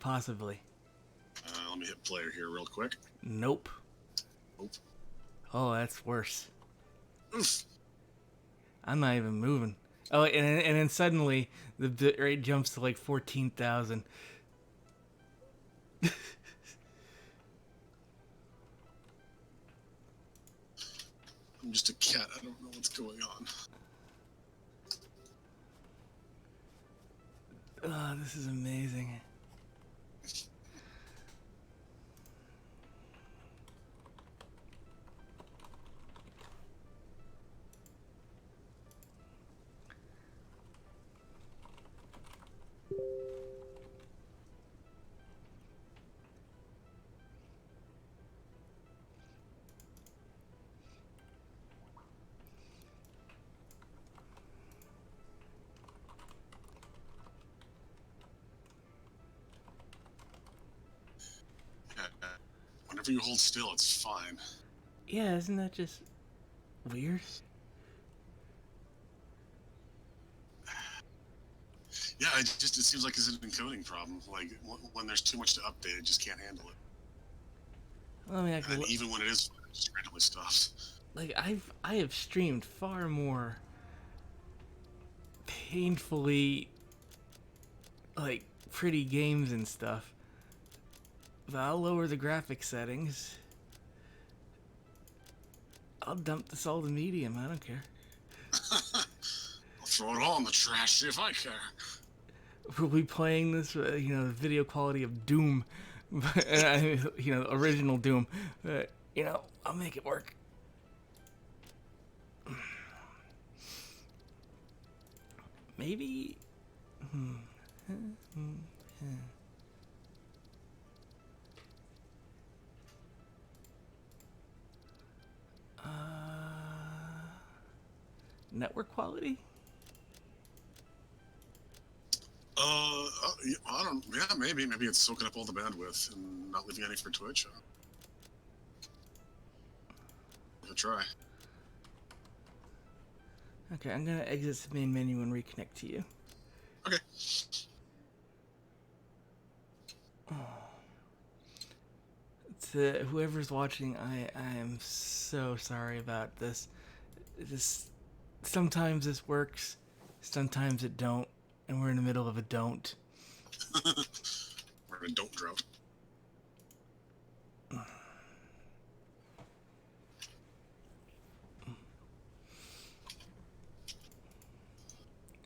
Possibly. Let me hit player here real quick. Nope. Nope. Oh, that's worse. Oof. I'm not even moving. Oh, and then suddenly the bit rate jumps to like 14,000. I'm just a cat. I don't know what's going on. Oh, this is amazing. Yeah, whenever you hold still, it's fine. Yeah, isn't that just weird? Yeah, it seems like it's an encoding problem. Like when there's too much to update, it just can't handle it. Well, I mean, And even when it is fine, it just randomly stops. like I have streamed far more painfully like pretty games and stuff. But I'll lower the graphic settings. I'll dump this all to medium. I don't care. I'll throw it all in the trash if I care. We'll be playing this, the video quality of Doom, original Doom. I'll make it work. Maybe. Network quality? I don't. Yeah, maybe it's soaking up all the bandwidth and not leaving any for Twitch. Give it a try. Okay, I'm gonna exit the main menu and reconnect to you. Okay. To whoever's watching, I am so sorry about this. Sometimes this works, sometimes it don't, and we're in the middle of a don't. We're in a don't drought.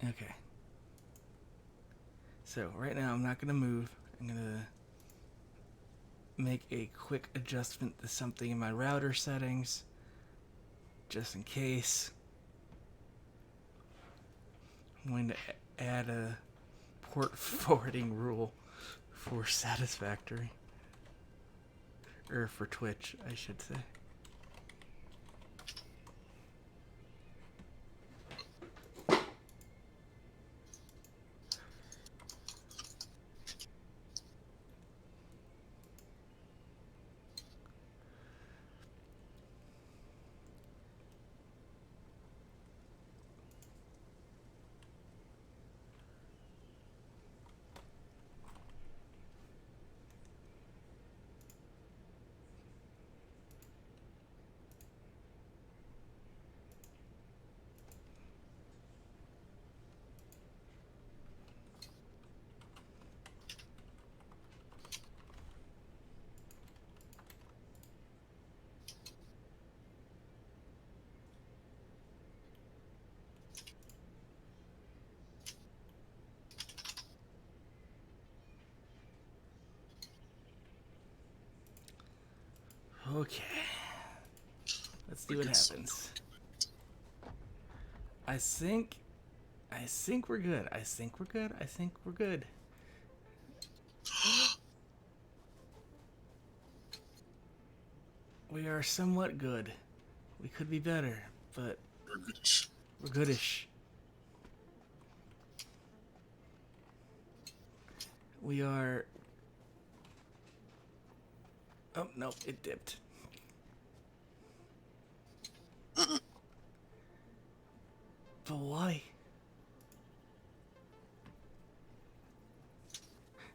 Okay. So right now I'm not gonna move. I'm gonna make a quick adjustment to something in my router settings, just in case. I'm going to add a port forwarding rule for Satisfactory. Or for Twitch, I should say. Okay. Let's see what happens. I think we're good. I think we're good. We are somewhat good. We could be better, but We're goodish. we're goodish. We are. Oh, no, it dipped. But why?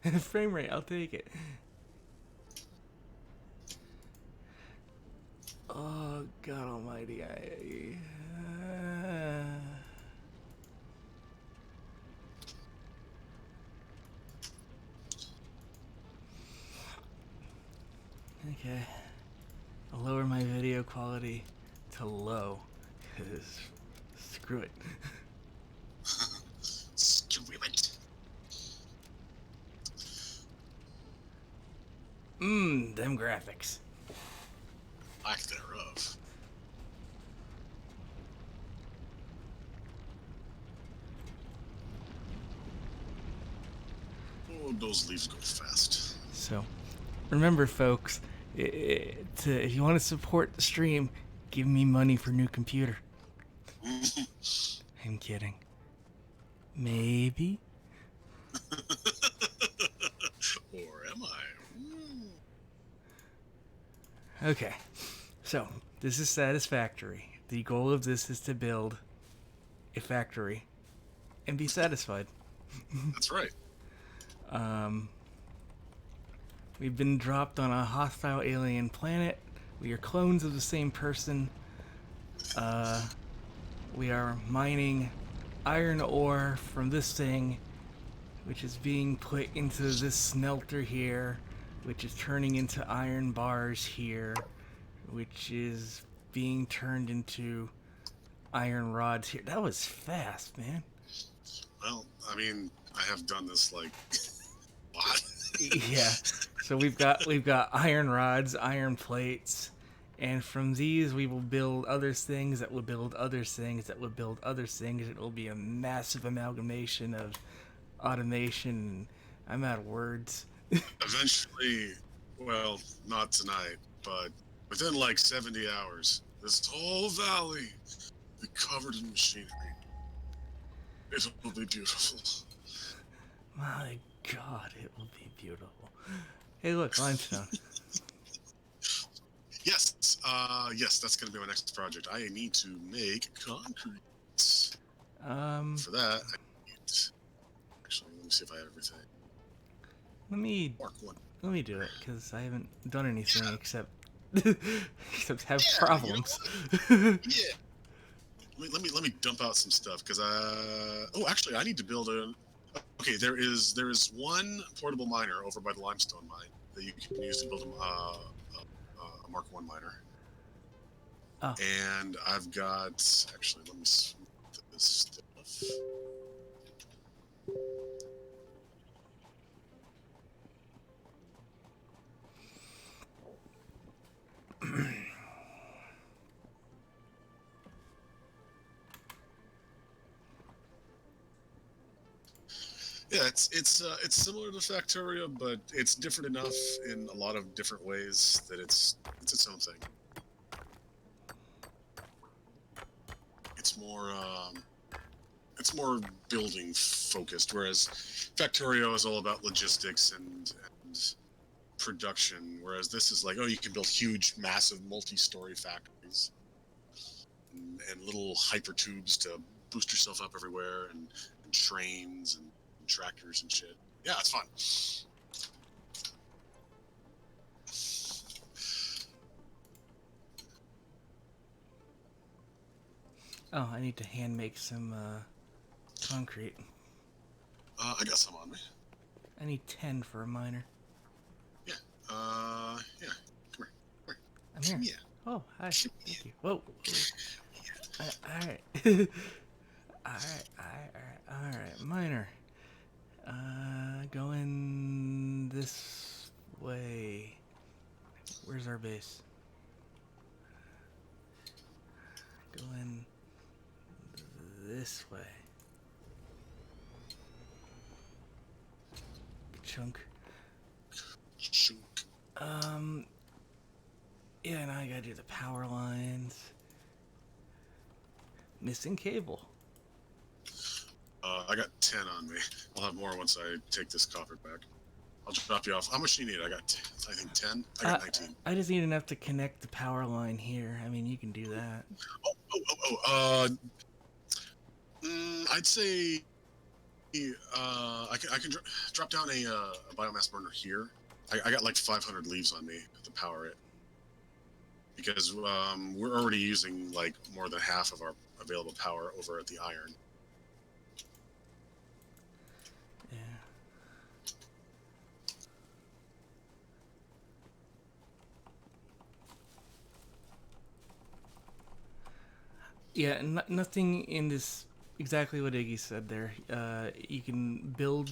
Frame rate, I'll take it. Oh, God almighty. Okay. I'll lower my video quality to low. Because screw it. Screw it. Them graphics. Lack thereof. Oh, those leaves go fast. So, remember, folks, if you want to support the stream, give me money for new computer. I'm kidding. Maybe. Or am I? Okay. So, this is Satisfactory. The goal of this is to build a factory and be satisfied. That's right. We've been dropped on a hostile alien planet. We are clones of the same person. We are mining iron ore from this thing, which is being put into this smelter here, which is turning into iron bars here, which is being turned into iron rods here. That was fast, man. Well, I mean, I have done this like a lot. Yeah. So we've got iron rods, iron plates, and from these we will build other things that will build other things that will build other things. It will be a massive amalgamation of automation. I'm out of words. Eventually, well, not tonight, but within like 70 hours, this whole valley will be covered in machinery. It will be beautiful. My God, it will be beautiful. Hey, look, limestone. Yes, yes, that's gonna be my next project. I need to make concrete. For that, I need... Actually, let me see if I have everything. Let me do it, because I haven't done anything except have Yeah, problems. You know yeah. Let me dump out some stuff because oh, actually, I need to build a. Okay, there is one portable miner over by the limestone mine that you can use to build a Mark I miner. Oh. And I've got actually, let me smooth this stuff. Yeah, it's similar to Factorio, but it's different enough in a lot of different ways that it's its own thing. It's more building focused, whereas Factorio is all about logistics and production, whereas this is like, oh, you can build huge, massive, multi-story factories and little hyper tubes to boost yourself up everywhere, and trains and tractors and shit. Yeah, it's fun. Oh, I need to hand make some concrete. I got some on me. I need 10 for a miner. Yeah. Yeah. Come here. I'm here. Yeah. Oh, hi. Come Thank here. you. Whoa. Yeah. Alright. Alright. Miner. Going this way. Where's our base? Going this way. Chunk. Shoot. Yeah, now I gotta do the power lines. Missing cable. I got 10 on me. I'll have more once I take this copper back. I'll drop you off. How much do you need? I got, I think 10. I got 19. I just need enough to connect the power line here. I mean, you can do that. I'd say I can drop down a biomass burner here. I got like 500 leaves on me to power it because we're already using like more than half of our available power over at the iron. Yeah. Yeah, nothing in this exactly what Iggy said there. You can build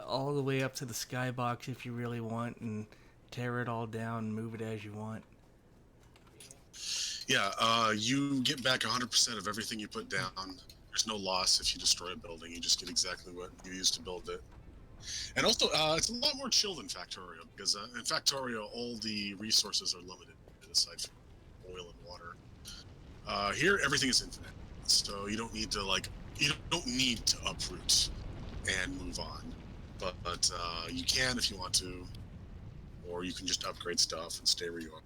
all the way up to the skybox if you really want, and tear it all down and move it as you want. Yeah, you get back 100% of everything you put down. There's no loss if you destroy a building. You just get exactly what you used to build it. And also, it's a lot more chill than Factorio because in Factorio, all the resources are limited aside from oil and water. Here, everything is infinite, so you don't need to uproot and move on. But you can if you want to, or you can just upgrade stuff and stay where you are.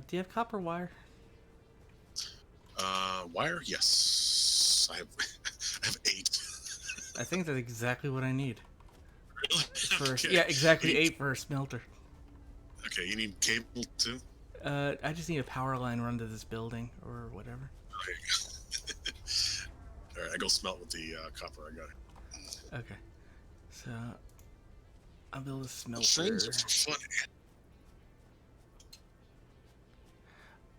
Do you have copper wire? Wire, yes, I have. I have 8. I think that's exactly what I need. Really? First, Okay. yeah, exactly 8 for a smelter. Okay, you need cable too. I just need a power line run to this building or whatever. Okay. All right, I go smelt with the copper. I got it. Okay, so I'll build a smelter. Trains are for fun.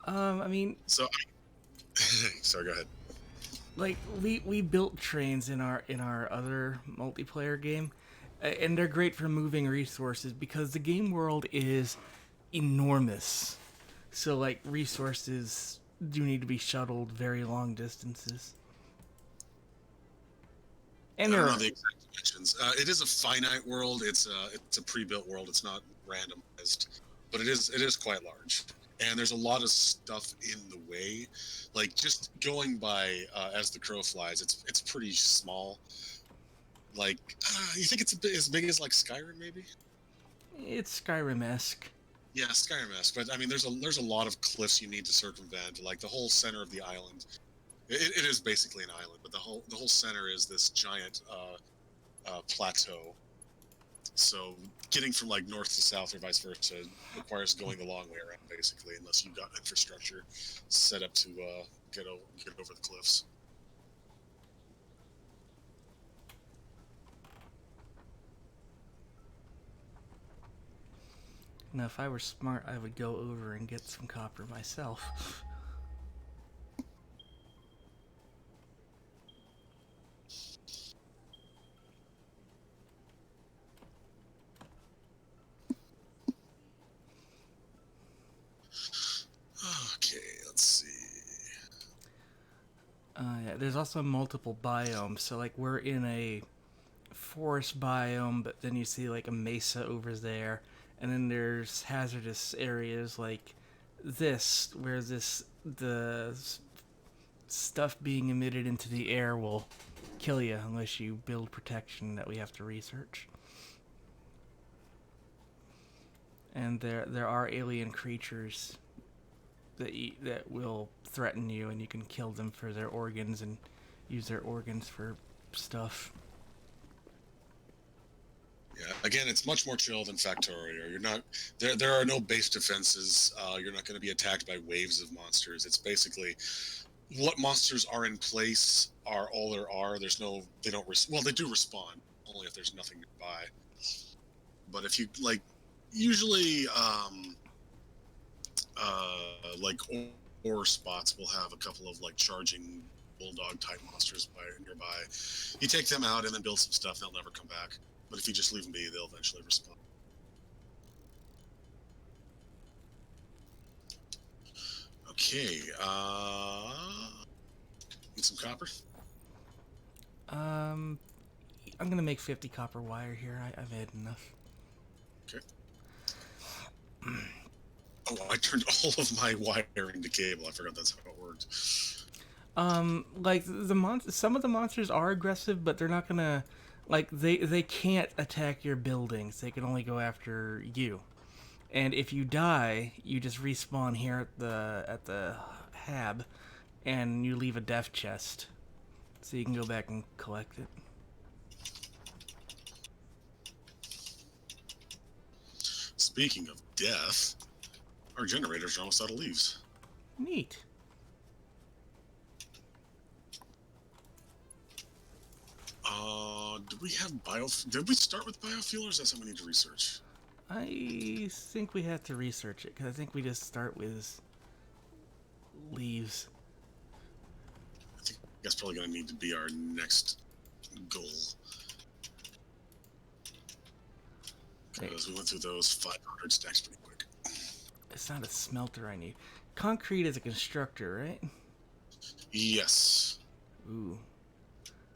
I mean, Sorry, go ahead. like we built trains in our other multiplayer game, and they're great for moving resources because the game world is enormous. So like resources do need to be shuttled very long distances. And I there don't know are, the exact dimensions. It is a finite world. It's a pre-built world. It's not randomized, but it is quite large. And there's a lot of stuff in the way, like just going by as the crow flies. It's pretty small. Like you think it's a bit as big as like Skyrim, maybe? it's Skyrim-esque. Yeah, Skyrim-esque. But I mean, there's a lot of cliffs you need to circumvent. Like the whole center of the island. It is basically an island, but the whole center is this giant plateau. So getting from like north to south or vice versa requires going the long way around, basically, unless you've got infrastructure set up to get over the cliffs. Now, if I were smart, I would go over and get some copper myself. Okay, let's see. Yeah, there's also multiple biomes. So like we're in a forest biome, but then you see like a mesa over there, and then there's hazardous areas like this, where the stuff being emitted into the air will kill you unless you build protection that we have to research. And there are alien creatures that will threaten you, and you can kill them for their organs and use their organs for stuff. Yeah, again, it's much more chill than Factorio. You're not there. There are no base defenses. You're not going to be attacked by waves of monsters. It's basically what monsters are in place are all there are. There's no. They don't. Well, they do respawn only if there's nothing nearby. But if you like, usually, like ore spots will have a couple of like charging bulldog type monsters nearby. You take them out and then build some stuff. They'll never come back. But if you just leave them be, they'll eventually respawn. Okay. Need some copper? I'm gonna make 50 copper wire here. I've had enough. Okay. Oh, I turned all of my wire into cable. I forgot that's how it worked. Like some of the monsters are aggressive, but they're not gonna, like they can't attack your buildings. They can only go after you. And if you die, you just respawn here at the hab, and you leave a death chest, so you can go back and collect it. Speaking of death, our generators are almost out of leaves. Neat. Do we have Did we start with biofuel, or is that something we need to research? I think we have to research it, because I think we just start with leaves. I think that's probably going to need to be our next goal. Because we went through those 500 stacks pretty quick. It's not a smelter I need. Concrete is a constructor, right? Yes. Ooh.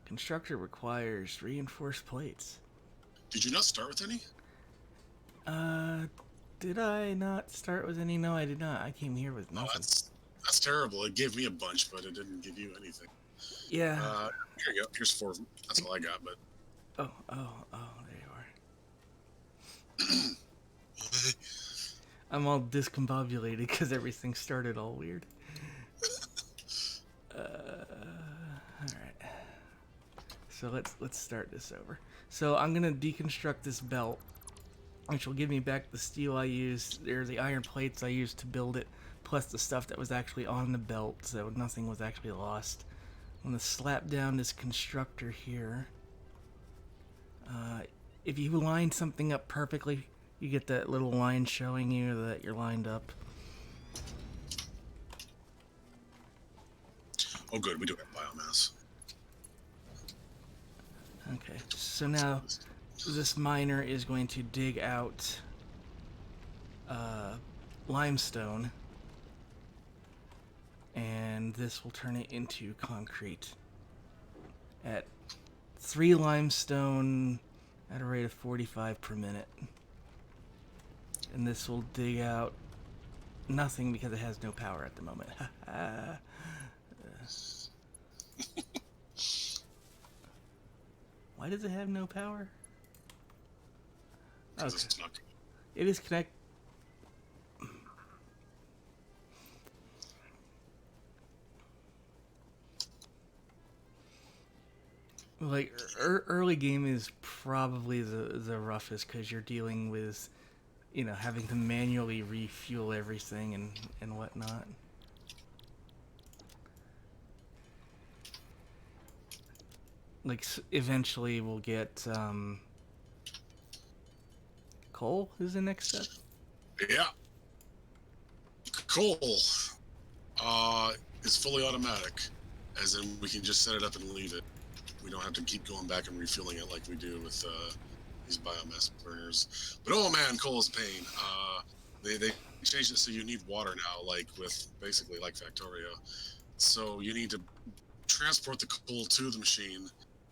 Constructor requires reinforced plates. Did you not start with any? Did I not start with any? No, I did not. I came here with nothing. Oh, that's terrible. It gave me a bunch, but it didn't give you anything. Yeah. Here you go. Here's 4 of them. That's all I got, but... Oh, there you are. I'm all discombobulated because everything started all weird. Alright. So let's start this over. So I'm gonna deconstruct this belt, which will give me back the steel I used, or the iron plates I used to build it, plus the stuff that was actually on the belt, so nothing was actually lost. I'm gonna slap down this constructor here. If you line something up perfectly, you get that little line showing you that you're lined up. Oh, good. We do have biomass. Okay, so now this miner is going to dig out limestone, and this will turn it into concrete at 3 limestone at a rate of 45 per minute. And this will dig out nothing because it has no power at the moment. Why does it have no power? Okay. Okay. It is connected. Like, early game is probably the roughest because you're dealing with, you know, having to manually refuel everything and whatnot. Like, eventually we'll get, coal is the next step. Yeah. Coal is fully automatic, as in we can just set it up and leave it. We don't have to keep going back and refueling it like we do with these biomass burners. But oh man, coal is a pain. They changed it so you need water now, like with basically like Factorio. So you need to transport the coal to the machine,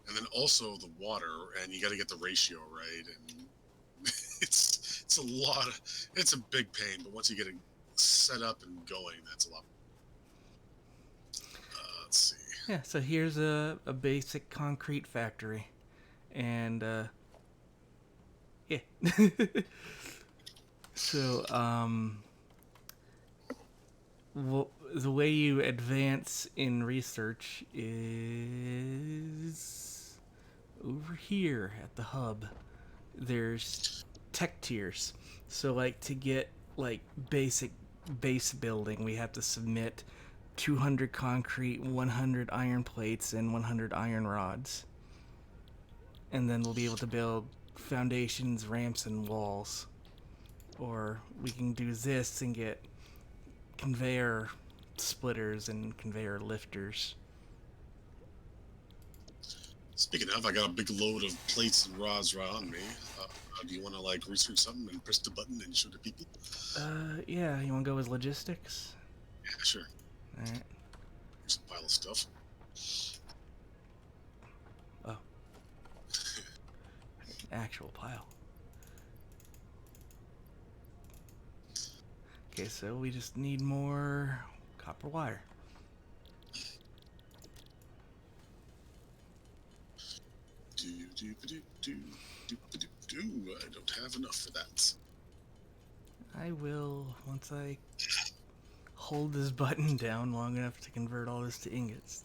and then also the water, and you got to get the ratio right. And it's a lot. It's a big pain, but once you get it set up and going, that's a lot. Let's see. Yeah, so here's a basic concrete factory. And, yeah. So, well, the way you advance in research is over here at the hub. There's tech tiers. So, like, to get, like, basic base building, we have to submit 200 concrete, 100 iron plates, and 100 iron rods. And then we'll be able to build foundations, ramps, and walls. Or we can do this and get conveyor splitters and conveyor lifters. Speaking of, I got a big load of plates and rods right on me. Do you want to like research something and press the button and show the people? Yeah. You want to go with logistics? Yeah, sure. All right. Here's a pile of stuff. Oh. Actual pile. Okay, so we just need more copper wire. I don't have enough for that. I will, once I hold this button down long enough to convert all this to ingots.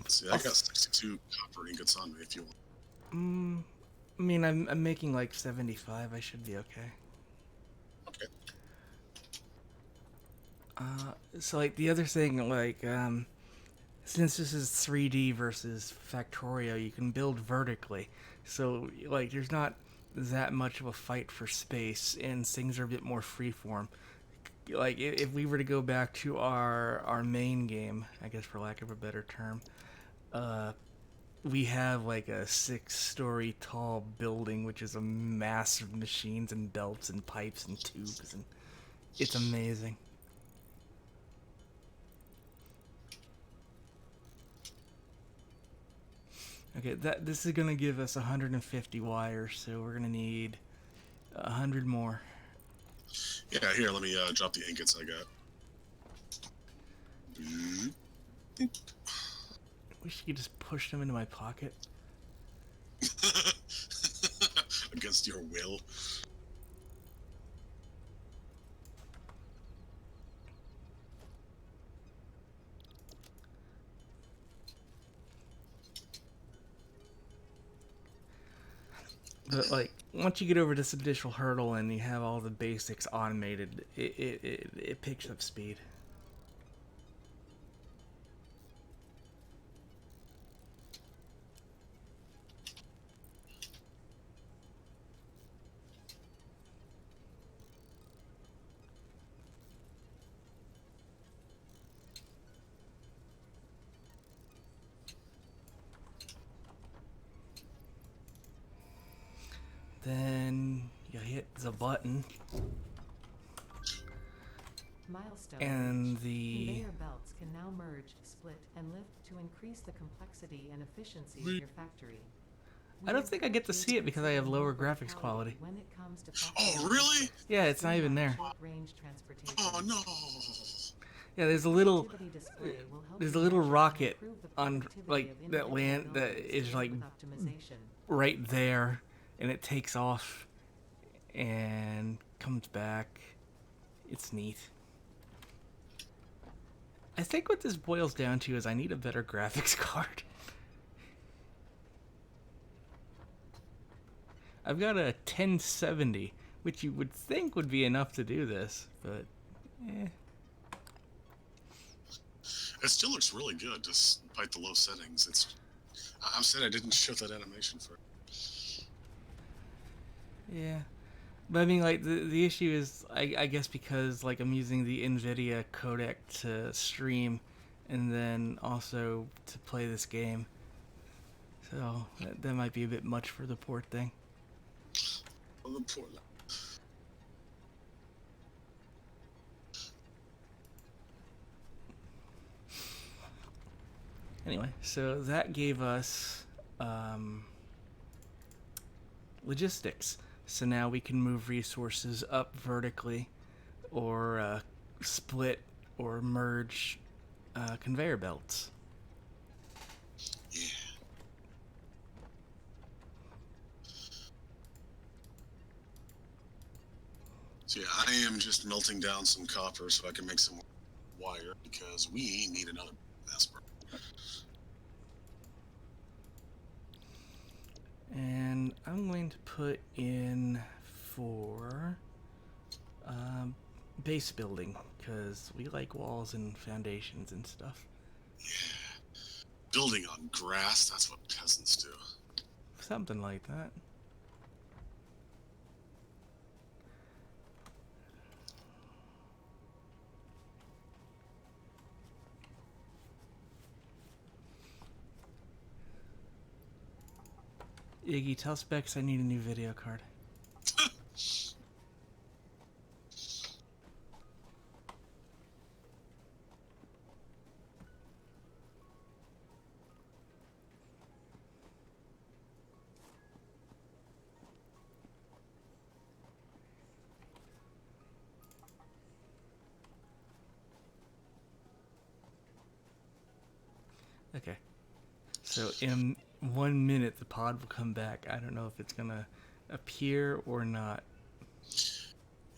See, I got 62 copper ingots on me if you want. I mean, I'm making like 75. I should be okay. Okay. So like the other thing, like since this is 3D versus Factorio, you can build vertically. So like there's not that much of a fight for space, and things are a bit more freeform. Like if we were to go back to our main game, I guess for lack of a better term, uh, we have like a 6-story tall building, which is a mass of machines and belts and pipes and tubes, and it's amazing. Okay, this is gonna give us 150 wires, so we're gonna need 100 more. Yeah, here, let me drop the ingots I got. Wish you could just push them into my pocket. Against your will. But like once you get over this initial hurdle and you have all the basics automated, it picks up speed. Then you hit the button, Milestone and reached. the Conveyor belts can now merge, split, and lift to increase the complexity and efficiency of your factory. I don't think I get to see it because I have lower graphics quality. When it comes to Oh, really? Yeah, it's not even there. Short-range transportation. Oh, no. Yeah, there's a little rocket on like that land that is like right there, and it takes off and comes back. It's neat. I think what this boils down to is I need a better graphics card. I've got a 1070, which you would think would be enough to do this, but eh. It still looks really good, despite the low settings. I'm sad I didn't show that animation for it. Yeah. But I mean, like, the issue is, I guess because, like, I'm using the NVIDIA codec to stream and then also to play this game. So, that might be a bit much for the port thing. Oh, the poor Anyway, so that gave us logistics. So now we can move resources up vertically or split or merge conveyor belts. Yeah. So yeah, I am just melting down some copper so I can make some wire because we need another Asper. And I'm going to put in for base building because we like walls and foundations and stuff. Yeah. Building on grass, that's what peasants do. Something like that. Iggy, tell Specs I need a new video card. So in 1 minute, the pod will come back. I don't know if it's gonna appear or not.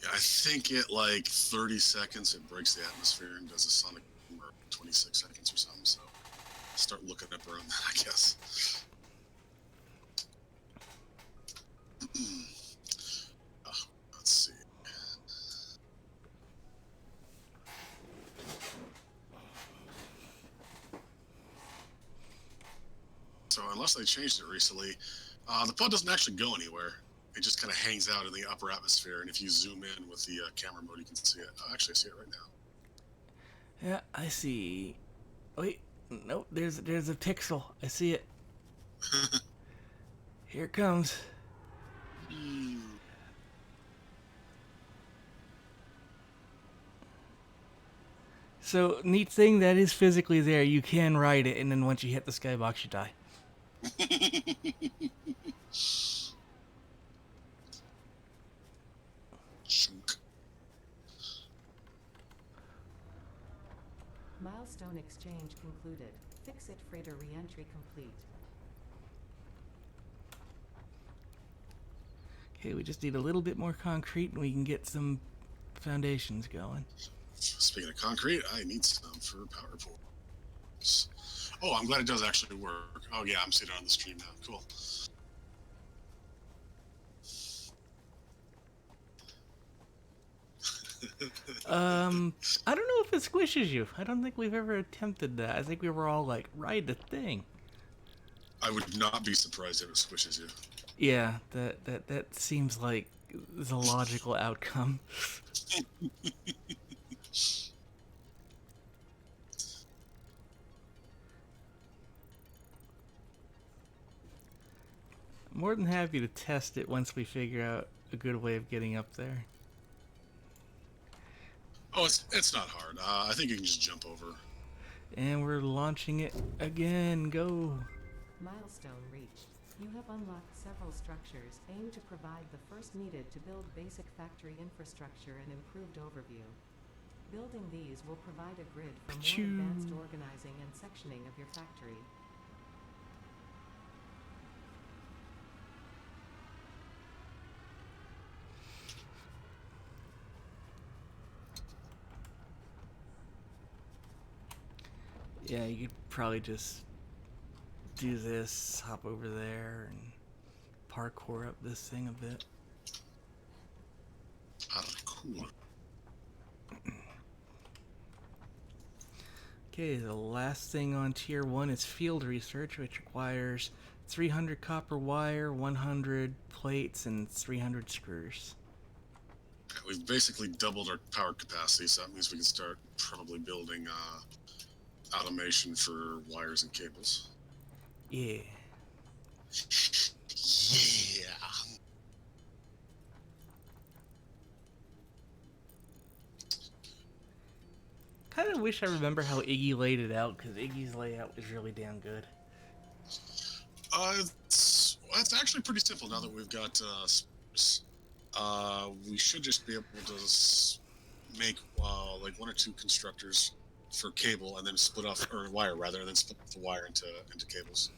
Yeah, I think at like 30 seconds it breaks the atmosphere and does a sonic boom, or 26 seconds or something. So start looking up around that, I guess. Let's see. So unless they changed it recently, the pod doesn't actually go anywhere. It just kind of hangs out in the upper atmosphere, and if you zoom in with the camera mode, you can see it. Oh, actually, I see it right now. Yeah, I see. Wait, nope. There's a pixel. I see it. Here it comes. So neat thing that is physically there. You can ride it, and then once you hit the skybox, you die. Chunk. Milestone exchange concluded. Fix-it freighter re-entry complete. Okay, Okay, we just need a little bit more concrete, and we can get some foundations going. Speaking of concrete, I need some for power pools. Oh, I'm glad it does actually work. Oh yeah, I'm seeing it on the stream now. Cool. I don't know if it squishes you. I don't think we've ever attempted that. I think we were all like, ride the thing. I would not be surprised if it squishes you. Yeah, that seems like the logical outcome. I'm more than happy to test it once we figure out a good way of getting up there. Oh, it's not hard. I think you can just jump over. And we're launching it again. Go. Milestone reached. You have unlocked several structures aimed to provide the first needed to build basic factory infrastructure and improved overview. Building these will provide a grid for more Achoo. advanced organizing and sectioning of your factory. Yeah, you could probably just do this, hop over there, and parkour up this thing a bit. Cool. Okay, the last thing on tier 1 is field research, which requires 300 copper wire, 100 plates, and 300 screws. We've basically doubled our power capacity, so that means we can start probably building automation for wires and cables. Yeah. Yeah. Kind of wish I remember how Iggy laid it out, because Iggy's layout was really damn good. It's actually pretty simple now that we've got we should just be able to make like 1 or 2 constructors for cable, and then split off, or wire rather, and then split the wire into cables.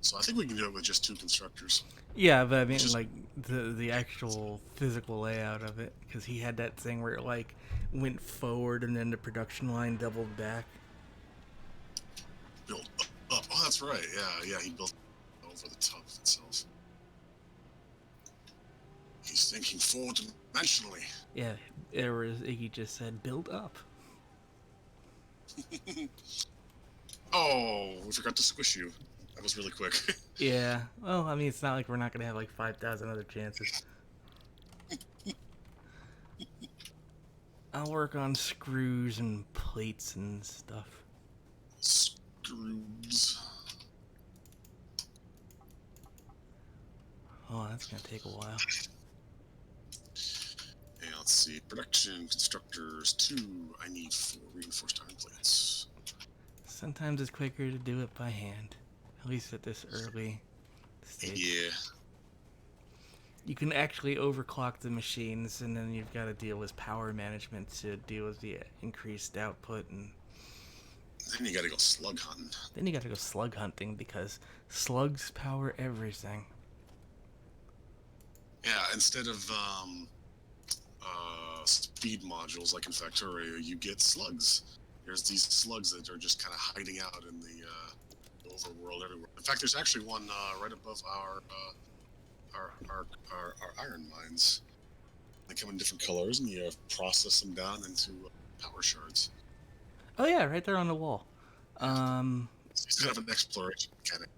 So I think we can do it with just 2 constructors. Yeah, but I mean, like, the actual physical layout of it, because he had that thing where it, like, went forward and then the production line doubled back. Build up. Oh, that's right. Yeah, he built over the top of itself. He's thinking 4-dimensionally. Yeah, or as Iggy just said, build up. Oh, we forgot to squish you. That was really quick. Yeah, well, I mean, it's not like we're not going to have, like, 5,000 other chances. I'll work on screws and plates and stuff. Screws. Oh, that's going to take a while. And let's see. Production constructors 2. I need 4 reinforced iron plates. Sometimes it's quicker to do it by hand. At least at this early stage. Yeah. You can actually overclock the machines, and then you've got to deal with power management to deal with the increased output. And Then you gotta go slug hunting. Then you gotta go slug hunting because slugs power everything. Yeah, instead of speed modules like in Factorio, you get slugs. There's these slugs that are just kind of hiding out in the overworld everywhere. In fact, there's actually one right above our iron mines. They come in different colors, and you process them down into power shards. Oh yeah, right there on the wall. It's kind of an exploration mechanic.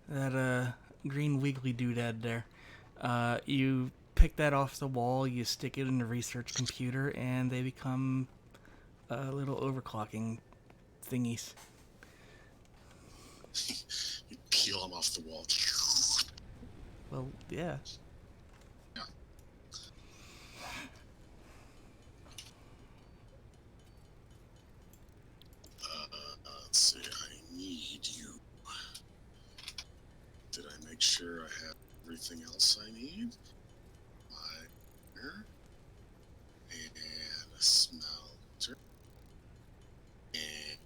That green wiggly doodad there. You pick that off the wall, you stick it in the research computer, and they become little overclocking thingies. You peel them off the wall. Well, yeah. Yeah. Let's see. I need you. Did I make sure I have everything else I need? Miner and a smelter and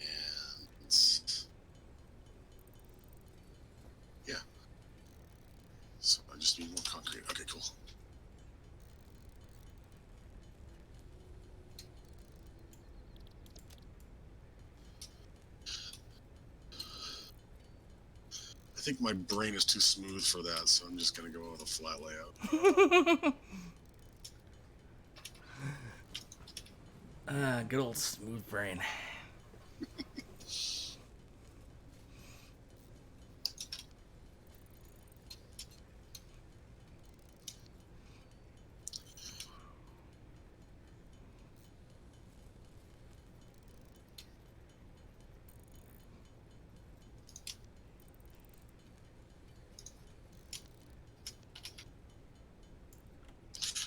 yeah. So I just need more concrete. Okay, cool. I think my brain is too smooth for that, so I'm just gonna go with a flat layout. Good old smooth brain.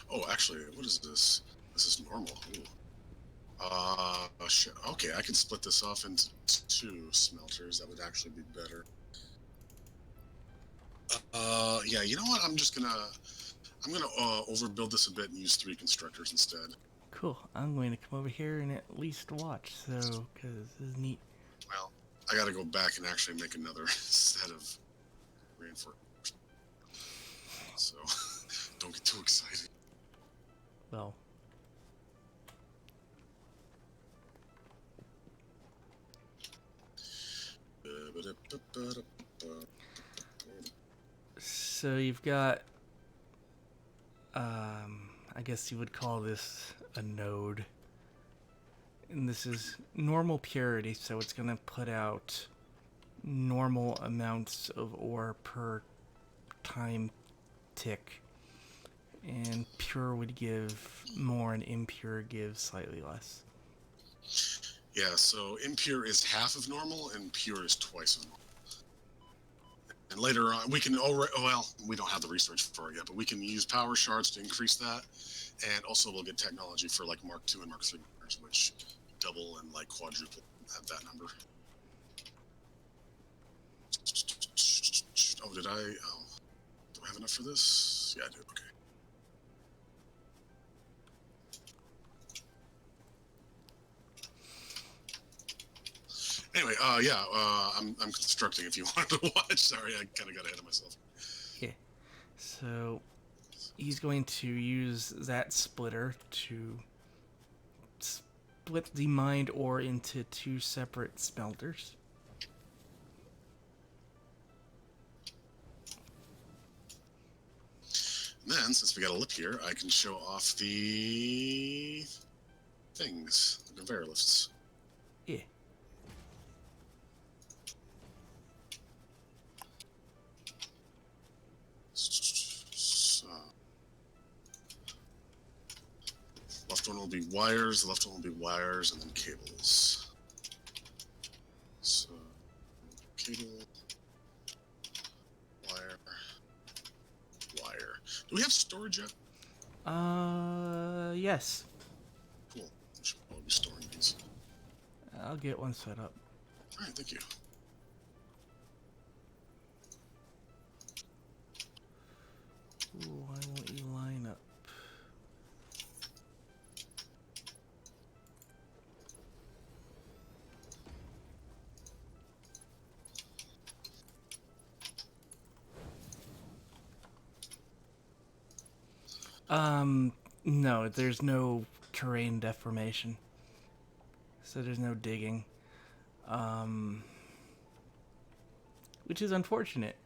Oh, actually, what is this? This is normal. Ooh. Shit. Okay, I can split this off into 2 smelters. That would actually be better. Yeah. You know what? I'm gonna overbuild this a bit and use 3 constructors instead. Cool. I'm going to come over here and at least watch, so, because this is neat. Well, I gotta go back and actually make another set of reinforcements. So, don't get too excited. Well, so you've got, I guess you would call this a node. And this is normal purity, so it's going to put out normal amounts of ore per time tick. And pure would give more, and impure gives slightly less. Yeah, so impure is half of normal, and pure is twice of normal. And later on, we can already, well, we don't have the research for it yet, but we can use power shards to increase that. And also we'll get technology for like Mark II and Mark III miners, which double and like quadruple at that number. Oh, do I have enough for this? Yeah, I do, okay. Anyway, yeah, I'm constructing if you wanted to watch. Sorry, I kind of got ahead of myself. Yeah. So he's going to use that splitter to split the mined ore into 2 separate smelters. And then, since we got a lip here, I can show off the things, the conveyor lifts. Yeah. So, left one will be wires, the left one will be wires, and then cables. So, cable, wire, wire. Do we have storage yet? Yes. Cool. We should probably be storing these. I'll get one set up. Alright, thank you. Ooh, why won't you line up? No, there's no terrain deformation. So there's no digging. Um, which is unfortunate.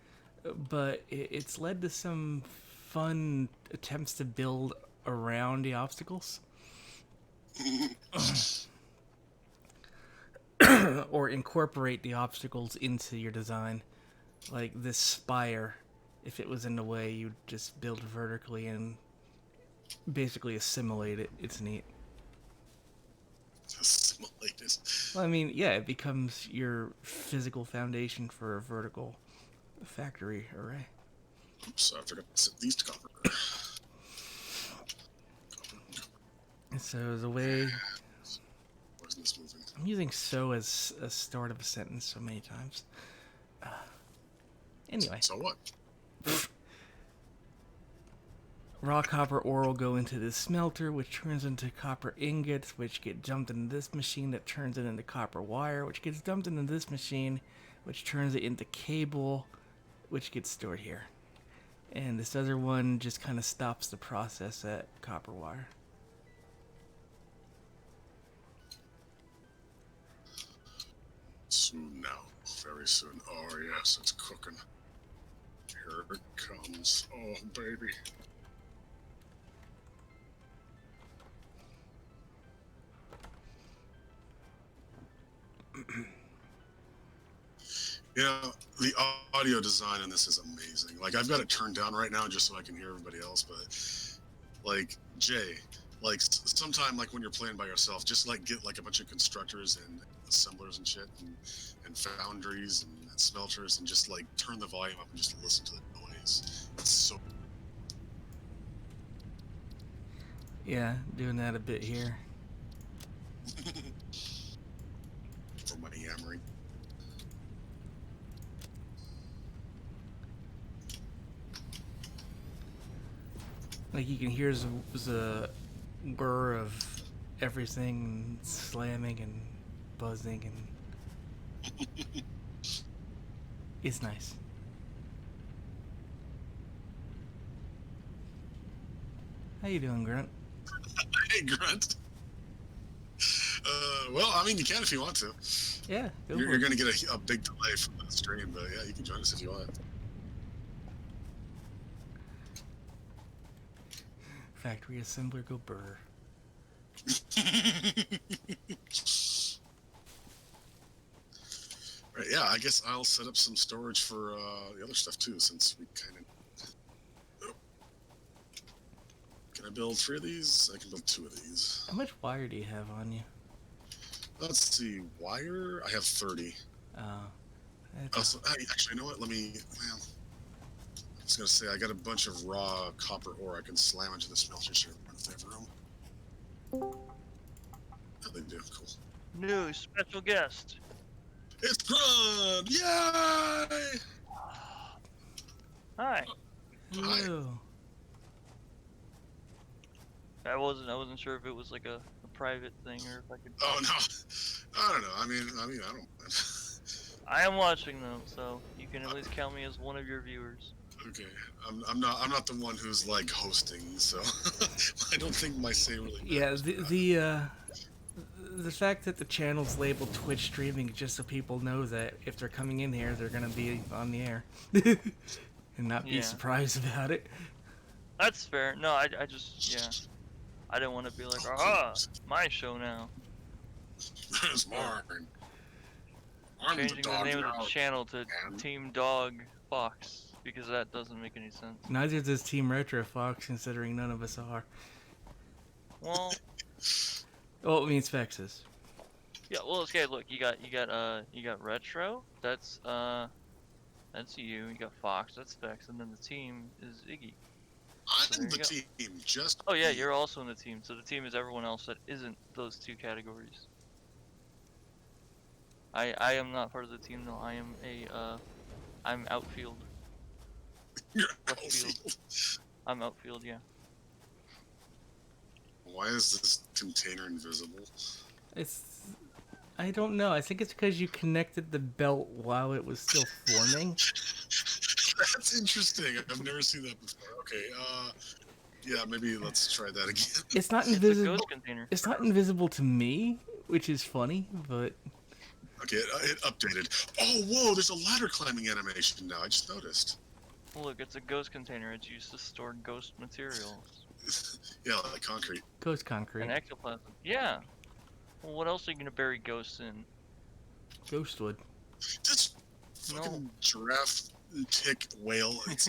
But it's led to some fun attempts to build around the obstacles. Or incorporate the obstacles into your design. Like this spire, if it was in the way, you'd just build vertically and basically assimilate it. It's neat. Assimilate it. Well, I mean, yeah, it becomes your physical foundation for a vertical factory array. Oops, I forgot to set these to copper. So the way Why isn't this moving? I'm using "so" as a start of a sentence so many times. Anyway, So what? raw copper ore will go into this smelter, which turns into copper ingots, which get dumped into this machine that turns it into copper wire, which gets dumped into this machine, which turns it into cable, which gets stored here. And this other one just kind of stops the process at copper wire. Soon now. Very soon. Oh, yes, it's cooking. Here it comes. Oh, baby. Yeah, the audio design in this is amazing. Like, I've got it turned down right now just so I can hear everybody else, but, like, Jay, like, sometime, like, when you're playing by yourself, just, like, get, like, a bunch of constructors and assemblers and shit, and foundries and smelters, and just, like, turn the volume up and just listen to the noise. It's so... Yeah, doing that a bit here. for my yammering. Like you can hear the whir of everything slamming and buzzing, and it's nice. How you doing, Grunt? Hey, Grunt. Well, I mean, you can if you want to. Yeah, go You're for it. going to get a big delay from the stream, but yeah, you can join us if you want. Factory assembler, go burr. Right, yeah, I guess I'll set up some storage for the other stuff too, since we kind of... Oh. Can I build 3 of these? I can build 2 of these. How much wire do you have on you? Let's see, wire? I have 30. Also, actually, you know what? Let me... Well, I was going to say, I got a bunch of raw copper ore I can slam into the smelter here if they have room. Oh, they do. Cool. New special guest. It's Grunt! Yay! Hi. Hello. I wasn't sure if it was like a private thing or if I could. Oh no, I don't know. I mean, I don't. I am watching though, so you can at least count me as one of your viewers. Okay, I'm not the one who's like hosting, so I don't think my say really matters. Yeah, the fact that the channel's labeled Twitch streaming just so people know that if they're coming in here, they're gonna be on the air and not be Yeah. surprised about it. That's fair. No, I just I didn't want to be like, aha, my show now. It's mine. I'm Changing the dog name of now. the channel to man. Team Dog Fox because that doesn't make any sense. Neither does Team Retro Fox, considering none of us are. Well, Well, it means Specs is. yeah. Well, okay. Look, you got Retro. That's you. You got Fox. That's Specs, and then the team is Iggy. I'm So there the you team. Just Oh yeah, me. you're also in the team. So the team is everyone else that isn't those 2 categories. I am not part of the team though. I am I'm outfield. You're Left field. outfield. I'm outfield, yeah. Why is this container invisible? I don't know. I think it's because you connected the belt while it was still forming. That's interesting. I've never seen that before. Okay, Yeah, maybe let's try that again. It's not It's a invisible. ghost container. It's not invisible to me, which is funny, but Okay, it updated. Oh, whoa! There's a ladder climbing animation now. I just noticed. Look, it's a ghost container. It's used to store ghost materials Yeah, like concrete. ghost and concrete, ectoplasm. Yeah. Well, what else are you gonna bury ghosts in? ghostwood. This fucking giraffe, tick, whale. It's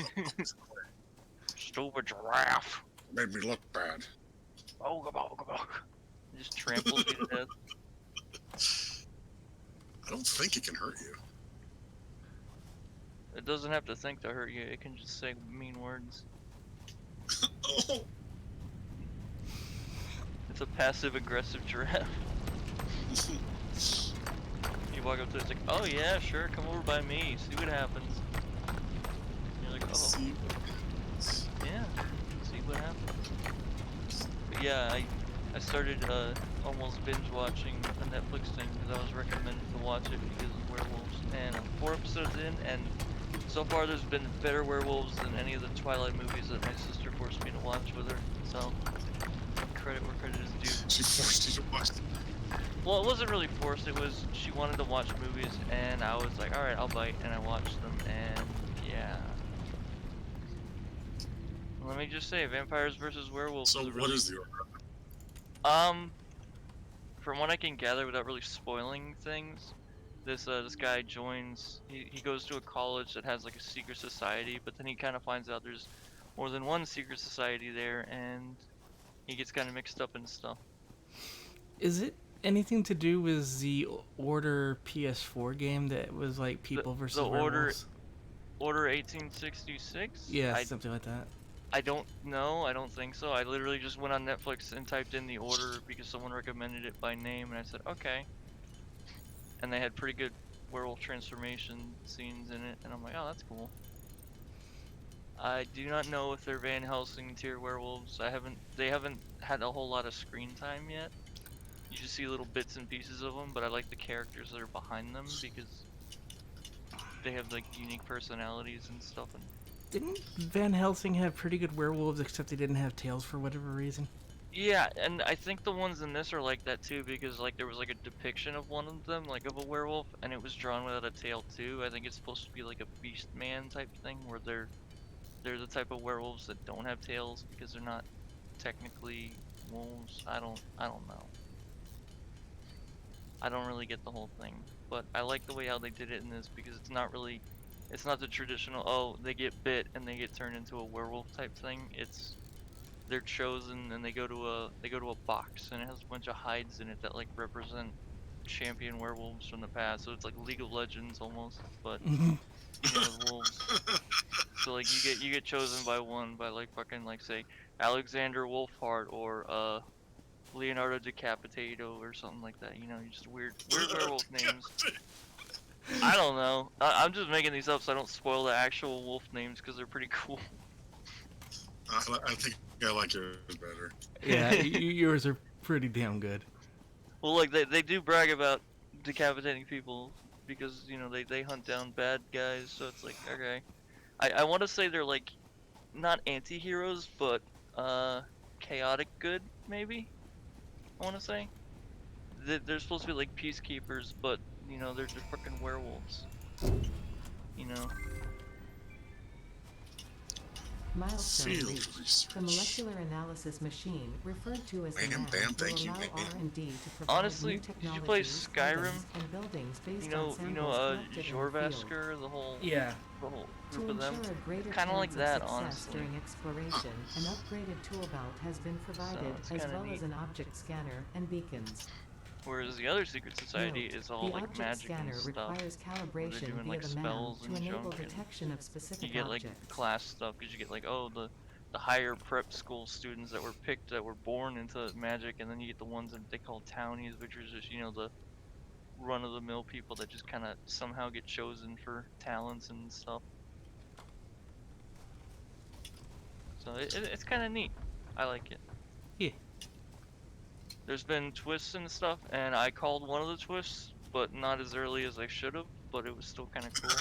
Stupid giraffe. made me look bad. Oh, it just tramples you to death. I don't think it can hurt you. It doesn't have to think to hurt you. It can just say mean words. Oh, It's a passive-aggressive giraffe. You walk up to it, it's like, oh yeah, sure, come over by me, see what happens. You're like, oh, see. yeah, see what happens. But yeah, I started almost binge watching a Netflix thing because I was recommended to watch it because of werewolves. And I'm 4 episodes in, and so far there's been better werewolves than any of the Twilight movies that my sister forced me to watch with her. So, credit where credit is due. She forced you to watch. Well, it wasn't really forced, it was she wanted to watch movies, and I was like, alright, I'll bite, and I watched them, and yeah. Let me just say, Vampires vs. Werewolves So is a what really... is the order? From what I can gather without really spoiling things, this guy joins, he goes to a college that has like a secret society, but then he kind of finds out there's more than one secret society there, and he gets kind of mixed up in stuff. Is it anything to do with the Order PS4 game that was like people versus the werewolves? Order 1866? Yeah, something like that. I don't know, I don't think so. I literally just went on Netflix and typed in the order because someone recommended it by name, and I said, okay. And they had pretty good werewolf transformation scenes in it, and I'm like, oh, that's cool. I do not know if they're Van Helsing tier werewolves. They haven't had a whole lot of screen time yet. You just see little bits and pieces of them, but I like the characters that are behind them because they have like unique personalities and stuff. And Didn't Van Helsing have pretty good werewolves, except they didn't have tails for whatever reason? yeah, and I think the ones in this are like that too, because like there was like a depiction of one of them, like of a werewolf, and it was drawn without a tail too. I think it's supposed to be like a beast man type thing, where they're the type of werewolves that don't have tails because they're not technically wolves. I don't know. I don't really get the whole thing, but I like the way how they did it in this because it's not the traditional, oh, they get bit and they get turned into a werewolf type thing. It's they're chosen and they go to a box and it has a bunch of hides in it that like represent champion werewolves from the past. So it's like League of Legends almost, but you know, wolves. So like you get chosen by like fucking like say Alexander Wolfheart or Leonardo Decapitato or something like that. You know, just weird werewolf names. I don't know. I'm just making these up so I don't spoil the actual wolf names because they're pretty cool. I think I like yours better. Yeah, yours are pretty damn good. Well, like they do brag about decapitating people because you know they hunt down bad guys. So it's like okay, I want to say they're like not anti-heroes but chaotic good maybe. I want to say they're supposed to be like peacekeepers, but you know they're fucking werewolves. You know. Milestone Field reached. research. The molecular analysis machine, referred to as the Bam, lab, bam, will thank you, allow bam. R&D to provide Honestly, new did you play technologies, Skyrim? items, and buildings based You know, on samples collected in the field. Jorvasker, the whole Yeah. To group of them. ensure a greater Kinda like chance that, of success honestly. during exploration, an upgraded tool belt has been provided, it's as kinda well as neat. an object scanner and beacons. Whereas the other secret society Note, is all the like object magic scanner and stuff. requires calibration doing, via like, the map spells to and enable junk, and detection of specific You get like objects. class stuff because you get like the higher prep school students that were picked that were born into magic, and then you get the ones that they call townies, which are just the run-of-the-mill people that just kind of somehow get chosen for talents and stuff. So it's kind of neat. I like it. Yeah. There's been twists and stuff, and I called one of the twists, but not as early as I should have. But it was still kind of cool.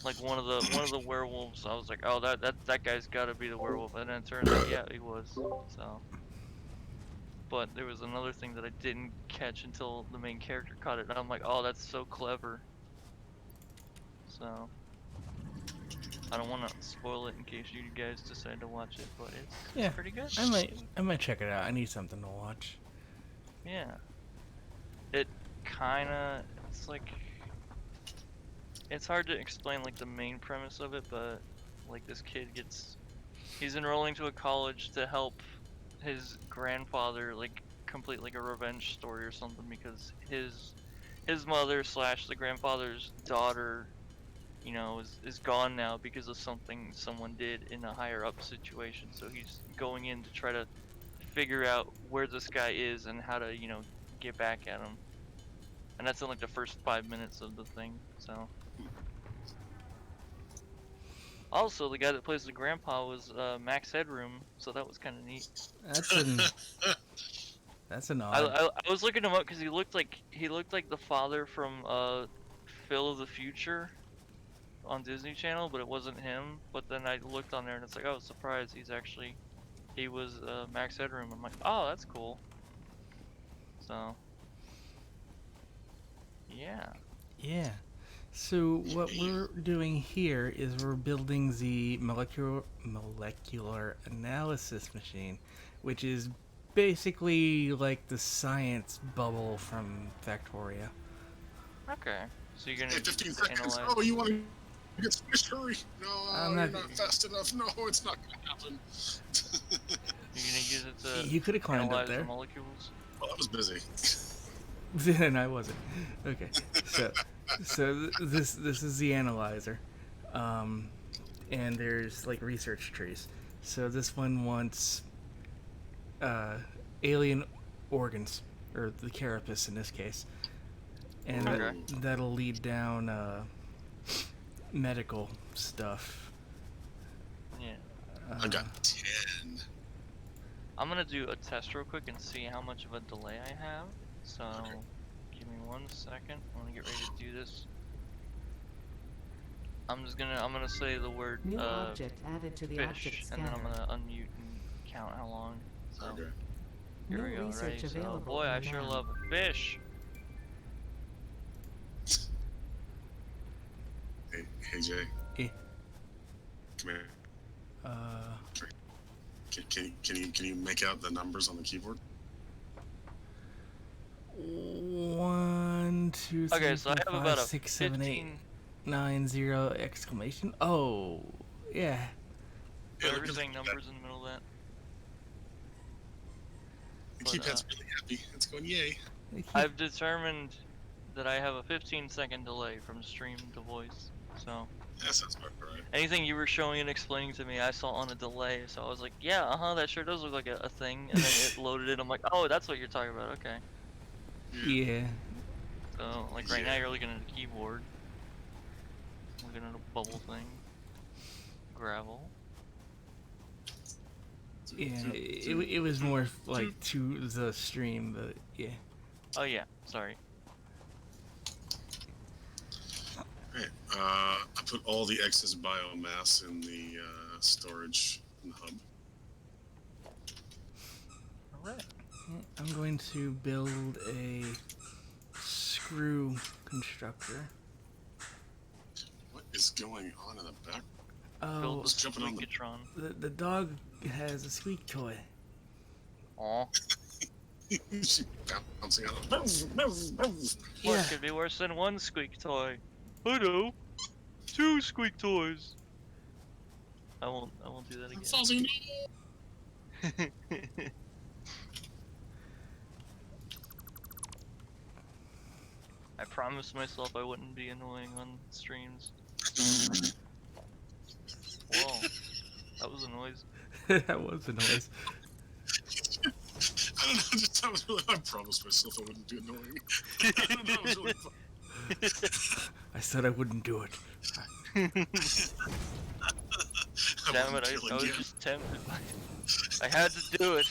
Like one of the werewolves, I was like, oh, that guy's got to be the werewolf, and then it turns out, yeah, he was. So, but there was another thing that I didn't catch until the main character caught it, and I'm like, oh, that's so clever. So, I don't want to spoil it in case you guys decide to watch it, but it's pretty good. I might check it out. I need something to watch. Yeah. It kinda, it's like, it's hard to explain like the main premise of it, but like this kid he's enrolling to a college to help his grandfather like complete like a revenge story or something, because his mother slash the grandfather's daughter, you know, is gone now because of something someone did in a higher up situation. So he's going in to try to figure out where this guy is and how to, you know, get back at him. And that's in like the first 5 minutes of the thing. So also the guy that plays the grandpa was Max Headroom, so that was kind of neat. That's an odd. I was looking him up because he looked like the father from Phil of the Future on Disney Channel, but it wasn't him. But then I looked on there and it's like, oh, surprise, he was Max Headroom. I'm like, oh, that's cool. So yeah. Yeah. So what we're doing here is we're building the molecular analysis machine, which is basically like the science bubble from Factoria. Okay. So you're gonna Hey, 15 just seconds. analyze. Oh, you want to get squished? Hurry! No, I'm you're not- not fast enough. No, it's not gonna happen. You're gonna use it to You could have climbed up analyze the there. molecules. Well, I was busy. And I wasn't. Okay. This is the analyzer, and there's like research trees. So this one wants alien organs, or the carapace in this case, and Okay. that'll lead down medical stuff. Yeah. I got 10. I'm gonna do a test real quick and see how much of a delay I have. So, give me 1 second. I'm gonna get ready to do this. I'm gonna say the word New object added to the fish, object and then I'm scanner. gonna unmute and count how long. So Okay. here we New go. research Ready? So, available boy, I sure now. love fish. Hey, Jay. Eh. Come here. Uh, Can you make out the numbers on the keyboard? 1, 2, 3, Okay, so I 4, have 5, about a 6, 7, 8, 15. 9, 0 exclamation. Oh, yeah. Yeah, Whoever's look saying at numbers in the middle of that. The but, keypad's really happy. It's going yay. I've determined that I have a 15-second delay from stream to voice. So That sounds about right. anything you were showing and explaining to me, I saw on a delay. So I was like, yeah, that sure does look like a thing. And then it loaded it. I'm like, oh, that's what you're talking about. Okay. Yeah. So like right now you're looking at a keyboard, looking at a bubble thing, gravel. Yeah, it was more like to the stream, but yeah. Oh yeah, sorry. Alright, I put all the excess biomass in the storage in the hub. All right. I'm going to build a screw constructor. What is going on in the back? Oh, Build the jumping on the- Squeakatron. the dog has a squeak toy. Aw. She bouncing out of What Yeah. could be worse than one squeak toy? I know. 2 squeak toys. I won't do that again. I promised myself I wouldn't be annoying on streams. Whoa, that was a noise. That was a noise. I don't know, just that was really. I promised myself I wouldn't be annoying. I don't know, it was really fun. I said I wouldn't do it. Damn wouldn't it, kill I was again. just tempted. I had to do it.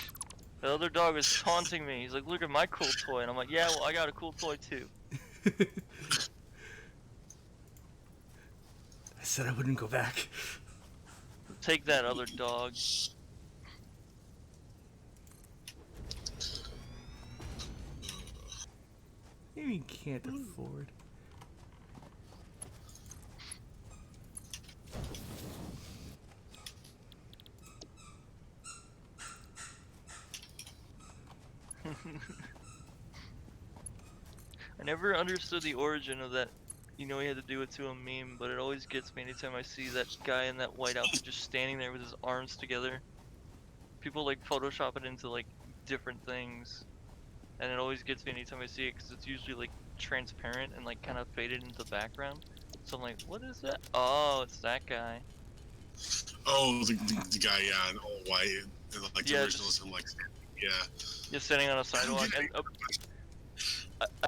The other dog was taunting me. He's like, look at my cool toy. And I'm like, yeah, well, I got a cool toy too. said I wouldn't go back. Take that, other dog. Maybe you can't afford. I never understood the origin of that. You know, he had to do it to a meme, but it always gets me anytime I see that guy in that white outfit just standing there with his arms together. People like Photoshop it into like different things, and it always gets me anytime I see it because it's usually like transparent and like kind of faded into the background. So I'm like, what is that? Oh, it's that guy. Oh, the guy, yeah, in all white, and like the Yeah, original is just him, like, yeah. just standing on a sidewalk. And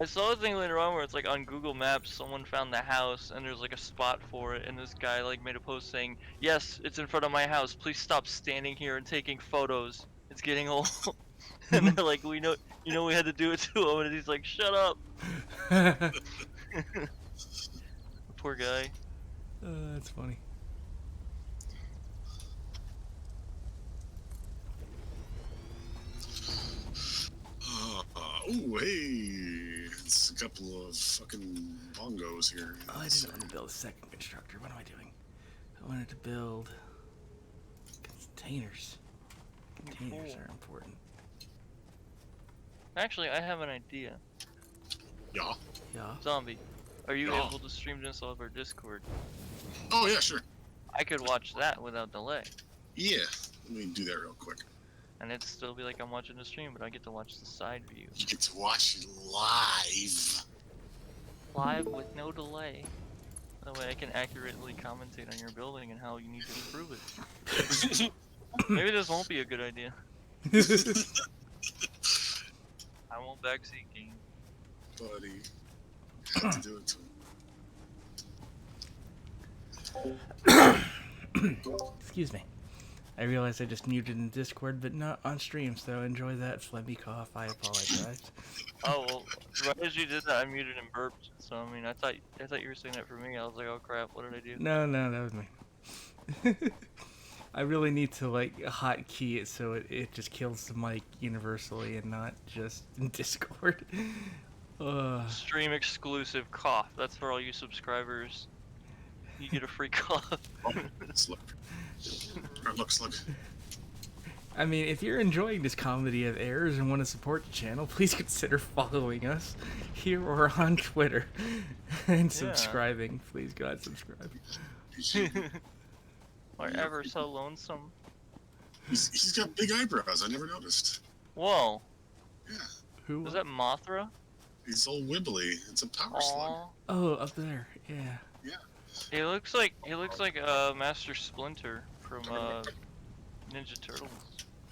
I saw a thing later on where it's like on Google Maps, someone found the house and there's like a spot for it, and this guy like made a post saying, "Yes, it's in front of my house. Please stop standing here and taking photos. It's getting old." And they're like, "We know, you know, we had to do it to him," and he's like, "Shut up." Poor guy. That's funny. Oh, hey, it's a couple of fucking bongos here. Oh, I didn't want to build a second constructor. What am I doing? I wanted to build containers. Containers Cool. are important. Actually, I have an idea. Yeah. Yeah. Zombie, are you Yeah. able to stream this off our Discord? Oh, yeah, sure. I could watch that without delay, Yeah. Let me do that real quick. and it'd still be like I'm watching the stream, but I get to watch the side view. You get to watch it live. Live with no delay. That way I can accurately commentate on your building and how you need to improve it. Maybe this won't be a good idea. I won't backseat game. Buddy. Had to do it to him. Excuse me. I realized I just muted in Discord, but not on stream, so enjoy that phlegmy cough. I apologize. Oh well, right as you did that, I muted and burped. So I mean, I thought you were saying that for me. I was like, oh crap, what did I do? No, that was me. I really need to like hotkey it so it just kills the mic universally and not just in Discord. Stream exclusive cough. That's for all you subscribers. You get a free cough. Look. Look. I mean, if you're enjoying this comedy of errors and want to support the channel, please consider following us here or on Twitter and subscribing. Please, God, subscribe. We're ever so lonesome. He's got big eyebrows. I never noticed. Whoa. Yeah. Who? Was that Mothra? He's all wibbly. It's a power slug. Aw. Oh, up there. Yeah. He looks like Master Splinter from Ninja Turtles.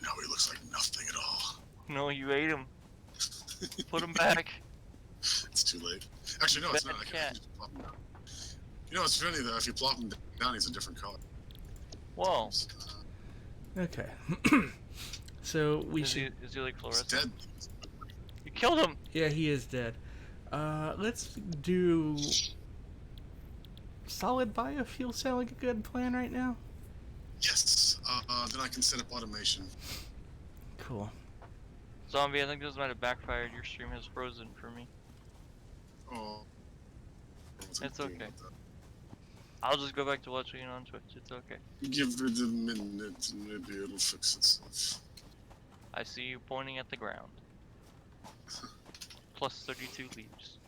No, he looks like nothing at all. No, you ate him. Put him back. It's too late. Actually, no, it's Bad not. I can cat. just plop him down. You know, it's funny though. If you plop him down, he's a different color. Whoa. Okay. So we Is should. he like He's fluorescent? dead. You killed him. Yeah, he is dead. Let's do. Solid biofuel sound like a good plan right now? Yes. Then I can set up automation. Cool. Zombie, I think this might have backfired. Your stream has frozen for me. Oh. It's okay. I'll just go back to watching it on Twitch. It's okay. Give it a minute, and maybe it'll fix itself. I see you pointing at the ground. Plus 32 leaves.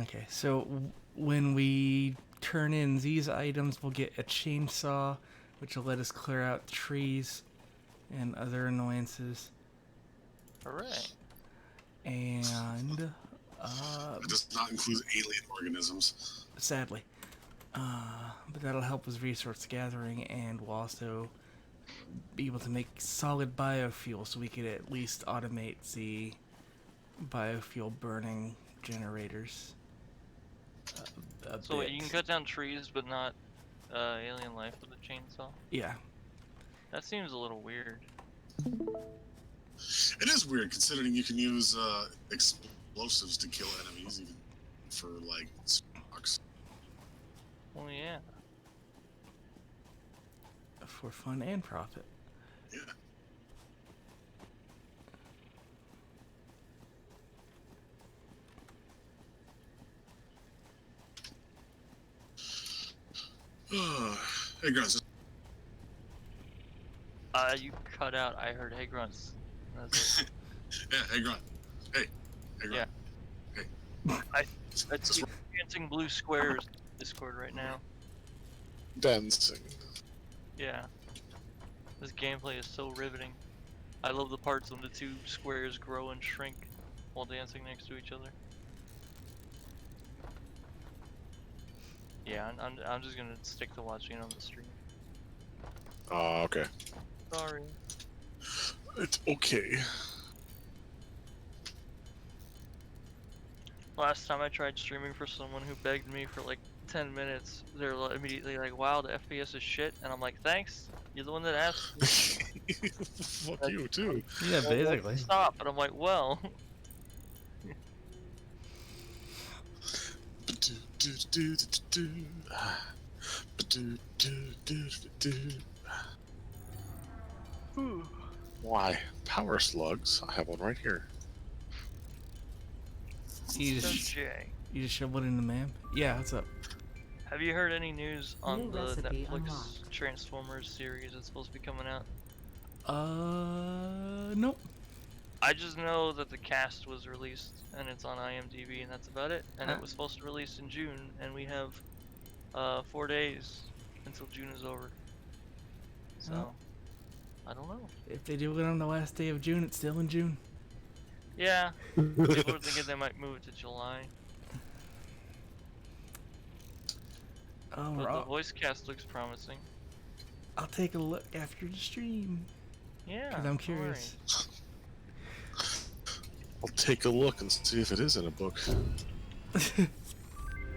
Okay, so when we turn in these items, we'll get a chainsaw, which will let us clear out trees and other annoyances. Hooray. And, It does not include alien organisms. sadly. But that'll help with resource gathering, and we'll also be able to make solid biofuel, so we could at least automate the biofuel burning generators. So wait, you can cut down trees, but not alien life with a chainsaw? Yeah. That seems a little weird. It is weird considering you can use explosives to kill enemies, even for like sparks. for fun and profit. Yeah. Hey guys, You cut out. I heard hey grunts. That's it. yeah, hey Grunt. Hey Grunt. Yeah. Hey. I Just see dancing blue squares in Discord right now. dancing. Yeah. This gameplay is so riveting. I love the parts when the two squares grow and shrink while dancing next to each other. Yeah, I'm just gonna stick to watching it on the stream. Okay. Sorry. It's okay. Last time I tried streaming for someone who begged me for like 10 minutes, they're immediately like, "Wow, the FPS is shit," and I'm like, "Thanks, you're the one that asked." Fuck you too. Yeah, basically. Stop, and I'm like, "Well." Why? Power slugs. I have one right here. You So just Jay, you just shoveled in the man. Yeah, what's up? have you heard any news on New the recipe Netflix unlocked. Transformers series that's supposed to be coming out? Nope. I just know that the cast was released and it's on IMDb and that's about it. And it was supposed to release in June, and we have 4 days until June is over. So Well. I don't know. If they do it on the last day of June, it's still in June. Yeah, people are thinking they might move it to July. Oh, But the I'll, voice cast looks promising. I'll take a look after the stream. Yeah. Because I'm curious. I'll take a look and see if it is in a book.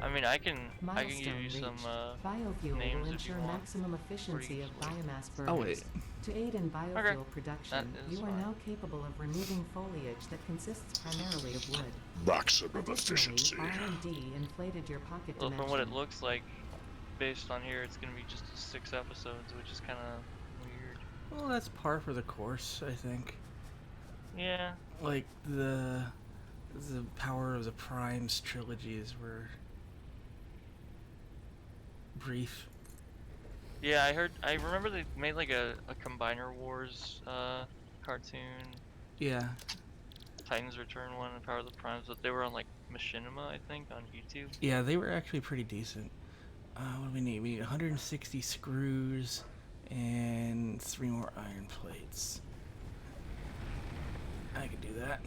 I mean, I can give you Milestone some reached. Biofuel names will if you ensure want. maximum efficiency of biomass burners. Oh, wait. To aid in biofuel production, That is you are fine. now capable of removing foliage that consists primarily of wood. Maximum Additionally, efficiency. R&D inflated your pocket Well, dimension. from what it looks like, based on here, it's gonna be just 6 episodes, which is kind of weird. Well, that's par for the course, I think. Yeah. Like the Power of the Primes trilogies were brief. Yeah, I remember they made like a Combiner Wars cartoon, Yeah. Titans Return one, and Power of the Primes, but they were on like Machinima, I think, on YouTube. Yeah, they were actually pretty decent. What do we need? We need 160 screws and 3 more iron plates. I could do that.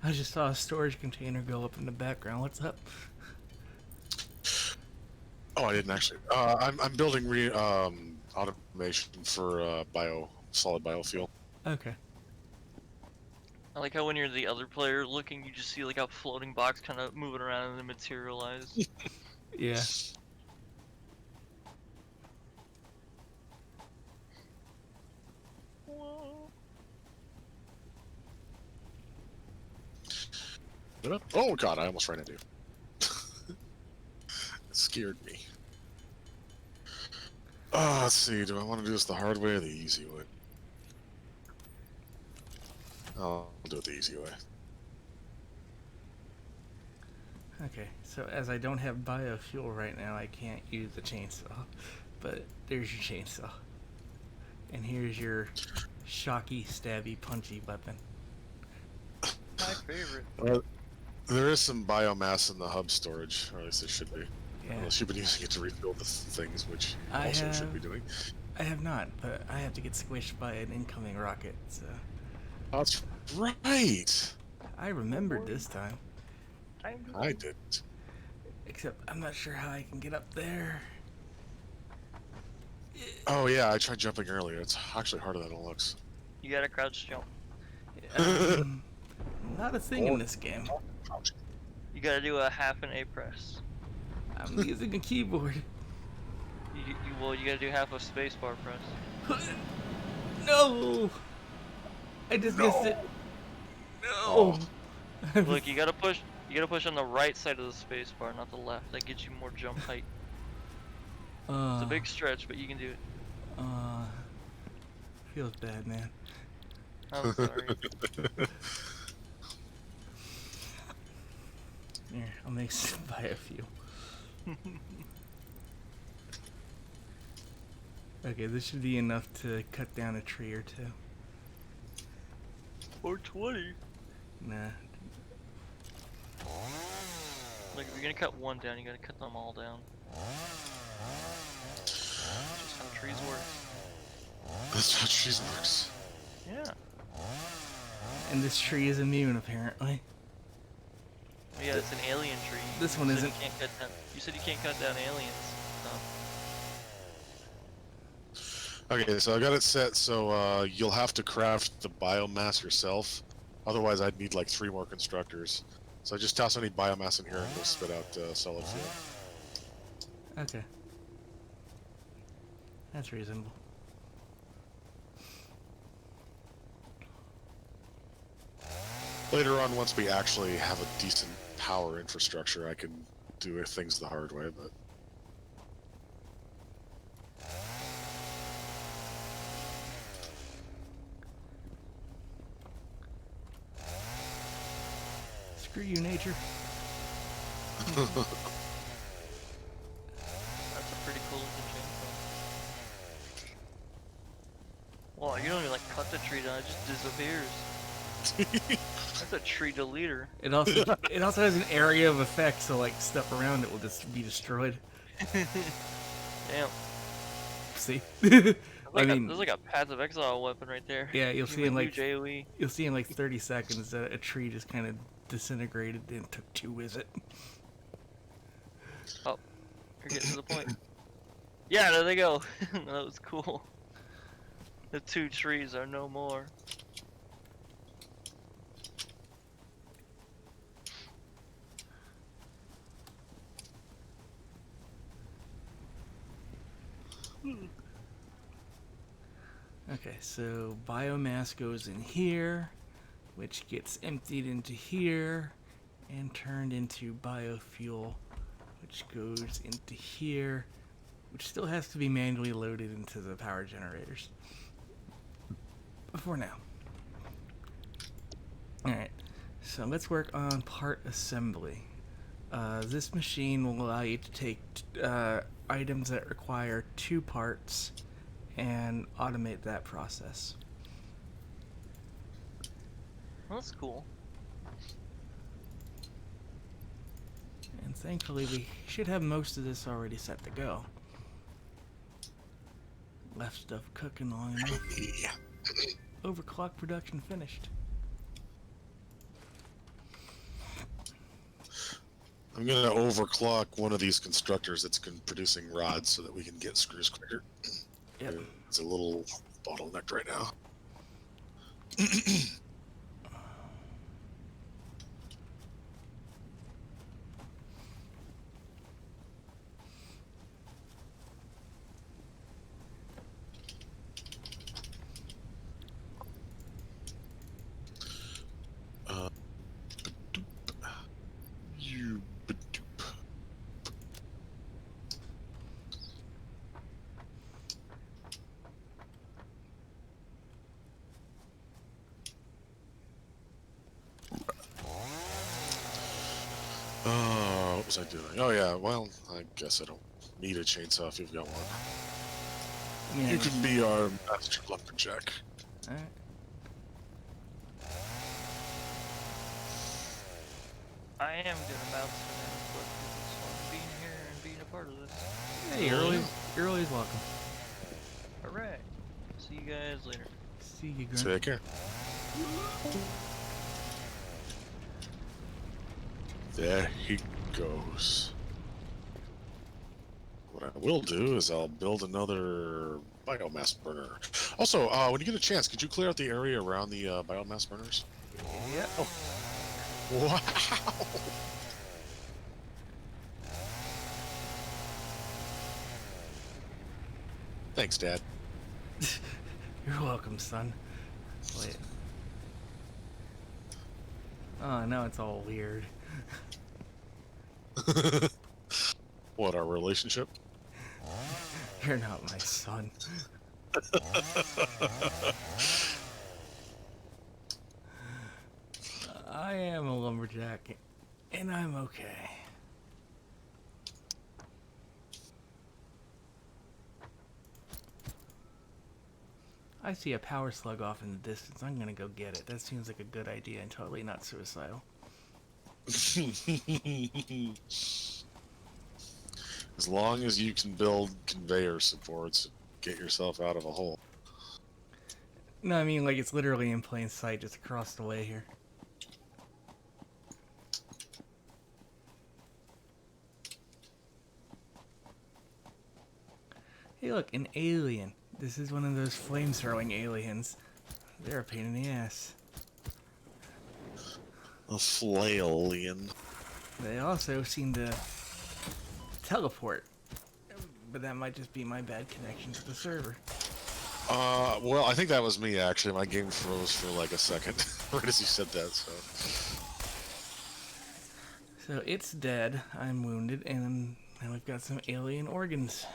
I just saw a storage container go up in the background. What's up? Oh, I didn't actually. I'm building automation for solid biofuel. Okay. I like how when you're the other player looking, you just see like a floating box kind of moving around and then materialize. Yeah. Whoa. Oh god, I almost ran into you. It scared me. Let's see, do I want to do this the hard way or the easy way? I'll do it the easy way. Okay, so as I don't have biofuel right now, I can't use the chainsaw. But there's your chainsaw. And here's your shocky, stabby, punchy weapon. My favorite. There is some biomass in the hub storage, or at least there should be. Yeah. Unless you've been using it to rebuild the things, which I also should have- be doing. I have not, but I have to get squished by an incoming rocket, so... That's right! I remembered this time. I didn't. Except I'm not sure how I can get up there. Oh yeah, I tried jumping earlier. It's actually harder than it looks. You gotta crouch jump. Not a thing in this game. You gotta do a half an A press. I'm using a keyboard. Well, you gotta do half a spacebar press. No! I just missed it. Oh. No. Look, you gotta push. You gotta push on the right side of the space bar, not the left. That gets you more jump height. It's a big stretch, but you can do it. Feels bad, man. I'm sorry. Here, I'll make buy a few. Okay, this should be enough to cut down a tree or two. Or 20. Nah. Like, if you're gonna cut one down, you gotta cut them all down. Just how trees work. That's how trees works. Yeah. And this tree is immune, apparently. Yeah, it's an alien tree. This one You said isn't. You can't cut down. You said you can't cut down aliens. So. Okay, so I got it set so you'll have to craft the biomass yourself. Otherwise, I'd need like 3 more constructors. So I just toss any biomass in here and we'll spit out solid fuel. Okay. That's reasonable. Later on, once we actually have a decent power infrastructure, I can do things the hard way, but... Screw you, nature. That's a pretty cool looking chainsaw. Well, you don't even like cut the tree down; it just disappears. That's a tree deleter. It also has an area of effect, so like stuff around it will just be destroyed. Damn. See? There's like a passive exile weapon right there. Yeah, you'll see in like Jaye. you'll see in like 30 seconds that a tree just kind of disintegrated and took 2 with it. Oh, you're getting to the point. Yeah, there they go. That was cool. The 2 trees are no more. Okay, so biomass goes in here, which gets emptied into here and turned into biofuel, which goes into here, which still has to be manually loaded into the power generators. For now. Alright, so let's work on part assembly. This machine will allow you to take items that require 2 parts and automate that process. Well, that's cool. And thankfully we should have most of this already set to go. Left stuff cooking long enough. Yeah. Overclock production finished. I'm gonna overclock one of these constructors that's producing rods so that we can get screws quicker. Yep. It's a little bottlenecked right now. You ba-doop. What was I doing? Oh yeah, well, I guess I don't need a chainsaw if you've got one. Yeah. You can be our master lumberjack. Alright. I am gonna bounce for now, but it's fun being here and being a part of this. Hey, you're always welcome. Alright. See you guys later. See you, Grunt. Take care. There he goes. What I will do is I'll build another biomass burner. Also, when you get a chance, could you clear out the area around the biomass burners? Yeah. Oh. Wow! Thanks, Dad. You're welcome, son. Wait. Oh, now it's all weird. What, our relationship? You're not my son. I am a lumberjack, and I'm okay. I see a power slug off in the distance. I'm gonna go get it. That seems like a good idea and totally not suicidal. As long as you can build conveyor supports, get yourself out of a hole. No, I mean, like, it's literally in plain sight just across the way here. Hey, look, an alien. This is one of those flame-throwing aliens. They're a pain in the ass. A flailien. They also seem to teleport. But that might just be my bad connection to the server. Well, I think that was me, actually. My game froze for like a second, right as you said that, so... So it's dead, I'm wounded, and now we've got some alien organs.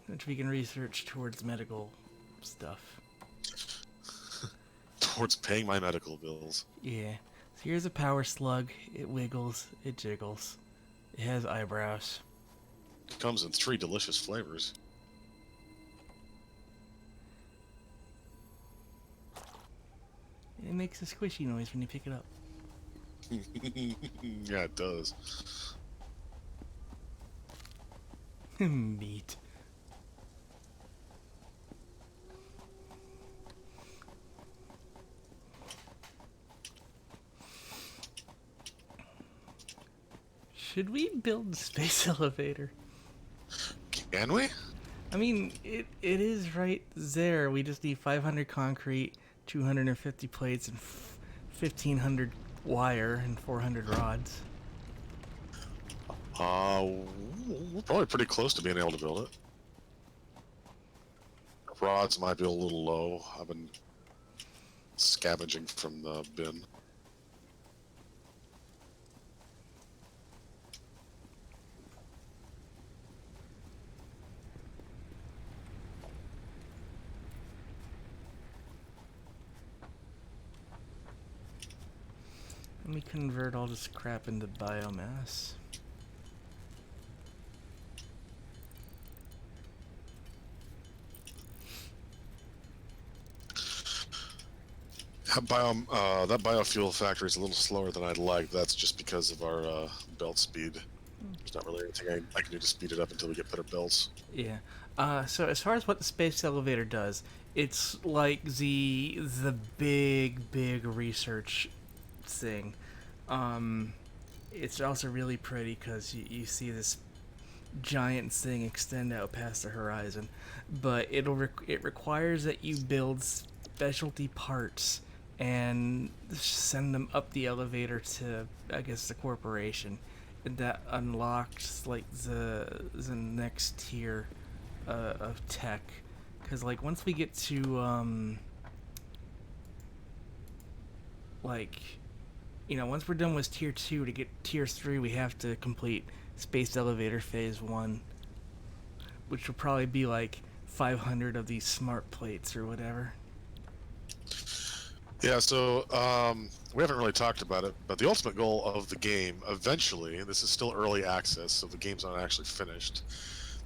Which we can research towards medical stuff. Towards paying my medical bills. Yeah. So here's a power slug. It wiggles. It jiggles. It has eyebrows. It comes in 3 delicious flavors. It makes a squishy noise when you pick it up. Yeah, it does. Meat. Should we build a space elevator? Can we? I mean, it is right there. We just need 500 concrete, 250 plates, and 1,500 wire and 400 rods. We're probably pretty close to being able to build it. Rods might be a little low. I've been scavenging from the bin. Let me convert all this crap into biomass. That biofuel factory is a little slower than I'd like. That's just because of our belt speed. There's not really anything I can do to speed it up until we get better belts. Yeah. So as far as what the space elevator does, it's like the big research thing. It's also really pretty because you see this giant thing extend out past the horizon, but it requires that you build specialty parts and send them up the elevator to, I guess, the corporation. And that unlocks like the next tier of tech, because like once we get to like, you know, once we're done with tier 2, to get tier 3 we have to complete space elevator phase 1, which will probably be like 500 of these smart plates or whatever. Yeah, so we haven't really talked about it, but the ultimate goal of the game, eventually, this is still early access, so the game's not actually finished.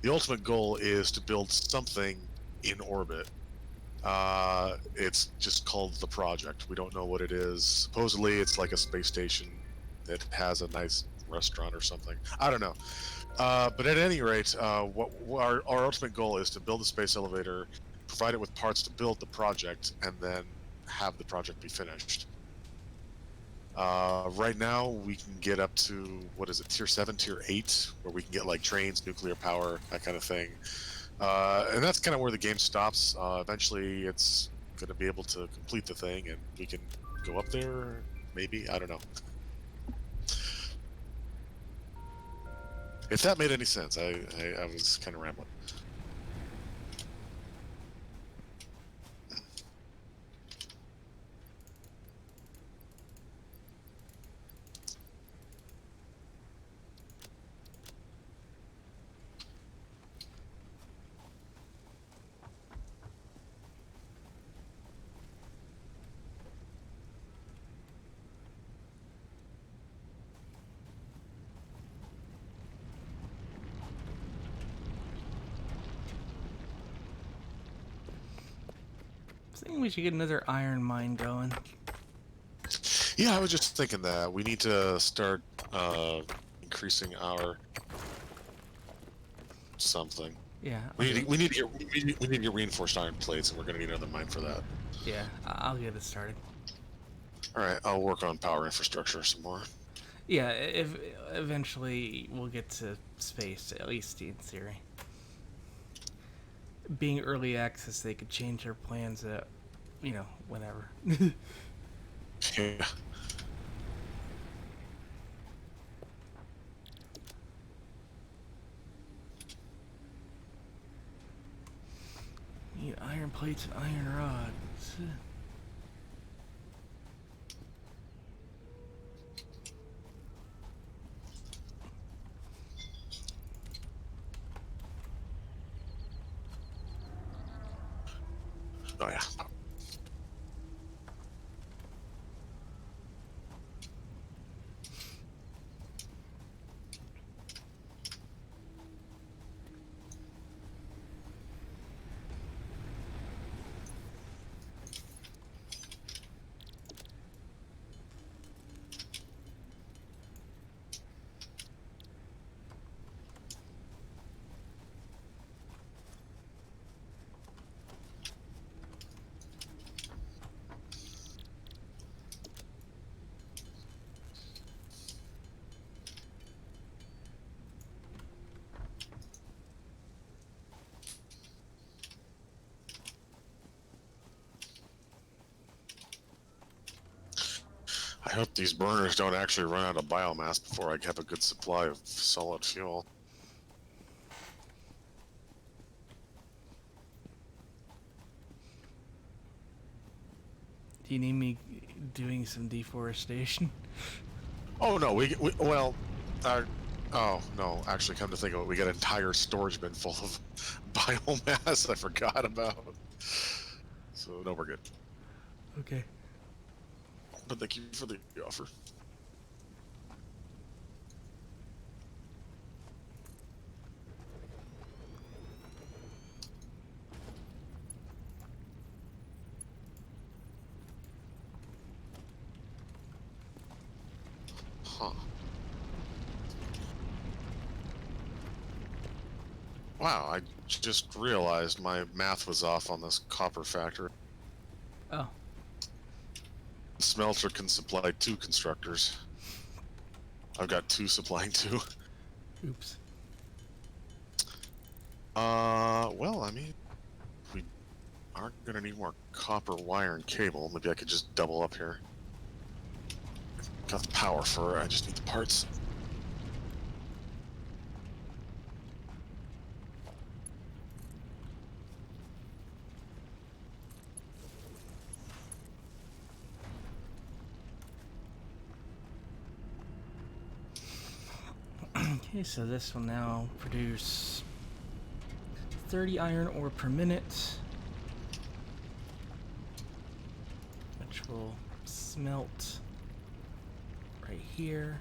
The ultimate goal is to build something in orbit. It's just called the project. We don't know what it is. Supposedly, it's like a space station that has a nice restaurant or something. I don't know. But at any rate, what our ultimate goal is to build a space elevator, provide it with parts to build the project, and then have the project be finished. Right now, we can get up to, what is it, tier 7, tier 8, where we can get like trains, nuclear power, that kind of thing. And that's kind of where the game stops. Eventually, it's going to be able to complete the thing, and we can go up there, maybe? I don't know. If that made any sense, I was kind of rambling. think we should get another iron mine going. Yeah, I was just thinking that we need to start increasing our something. Yeah, We need to get reinforced iron plates, and we're gonna need another mine for that. yeah, I'll get it started. All right, I'll work on power infrastructure some more. Yeah, if eventually we'll get to space, at least in theory. Being early access, they could change their plans at, whenever. Yeah. Need iron plates and iron rods. Oh yeah. I hope these burners don't actually run out of biomass before I have a good supply of solid fuel. Do you need me doing some deforestation? Oh no, well, oh no, actually, come to think of it, we got an entire storage bin full of biomass I forgot about. So no, we're good. Okay. But thank you for the offer. Huh. Wow, I just realized my math was off on this copper factory. Oh. The smelter can supply 2 constructors. I've got 2 supplying 2. Oops. Well, I mean, we aren't gonna need more copper wire and cable. Maybe I could just double up here. Got the power for it, I just need the parts. Okay, so this will now produce 30 iron ore per minute, which will smelt right here.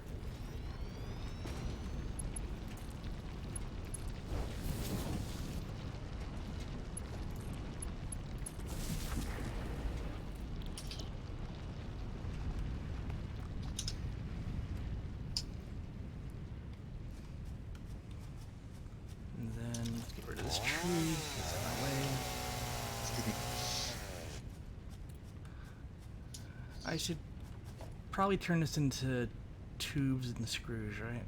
And then let's get rid of this tree, it's in my way. I should probably turn this into tubes and screws, right?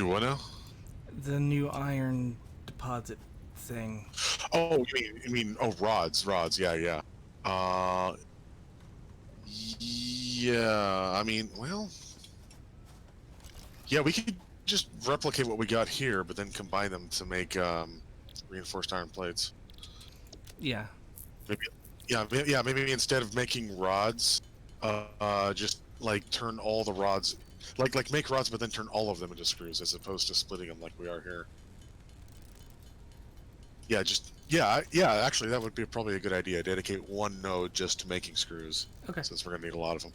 You what now? The new iron deposit thing. Oh, oh, rods, yeah. Yeah, I mean, well, yeah, we could just replicate what we got here, but then combine them to make reinforced iron plates. Yeah. Maybe instead of making rods, just like turn all the rods, like make rods, but then turn all of them into screws, as opposed to splitting them like we are here. Yeah, actually, that would be probably a good idea. Dedicate one node just to making screws. Okay. Since we're gonna need a lot of them.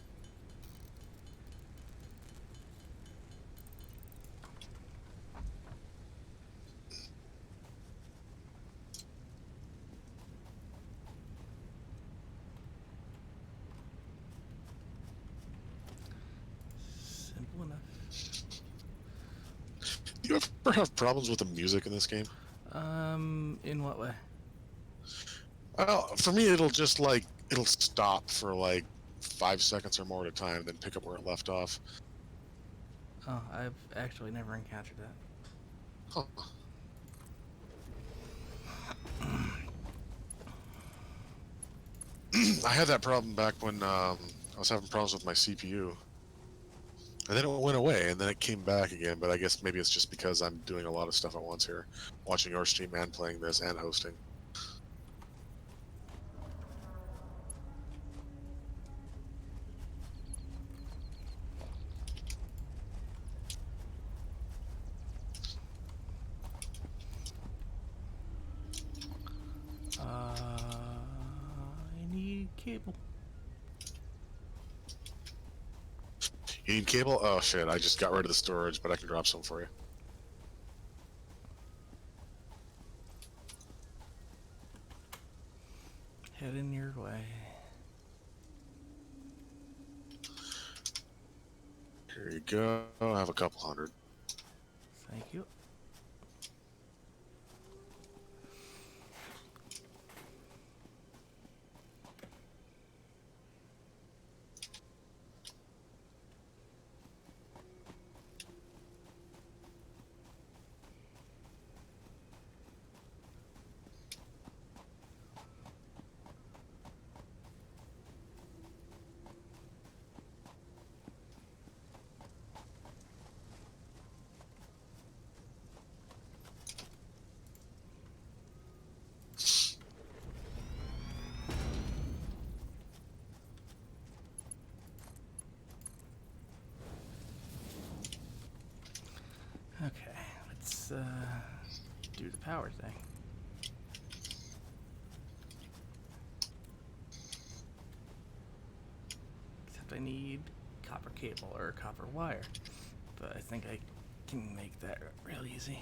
Do you ever have problems with the music in this game? In what way? Well, for me, it'll just like it'll stop for like 5 seconds or more at a time, then pick up where it left off. Oh, I've actually never encountered that. Huh. I had that problem back when I was having problems with my CPU, and then it went away, and then it came back again. But I guess maybe it's just because I'm doing a lot of stuff at once here, watching your stream and playing this and hosting. I need cable. You need cable? Oh shit! I just got rid of the storage, but I can drop some for you. Heading your way. Here you go. I have a couple hundred. Thank you. Okay, let's do the power thing. Except I need copper cable or copper wire, but I think I can make that real easy.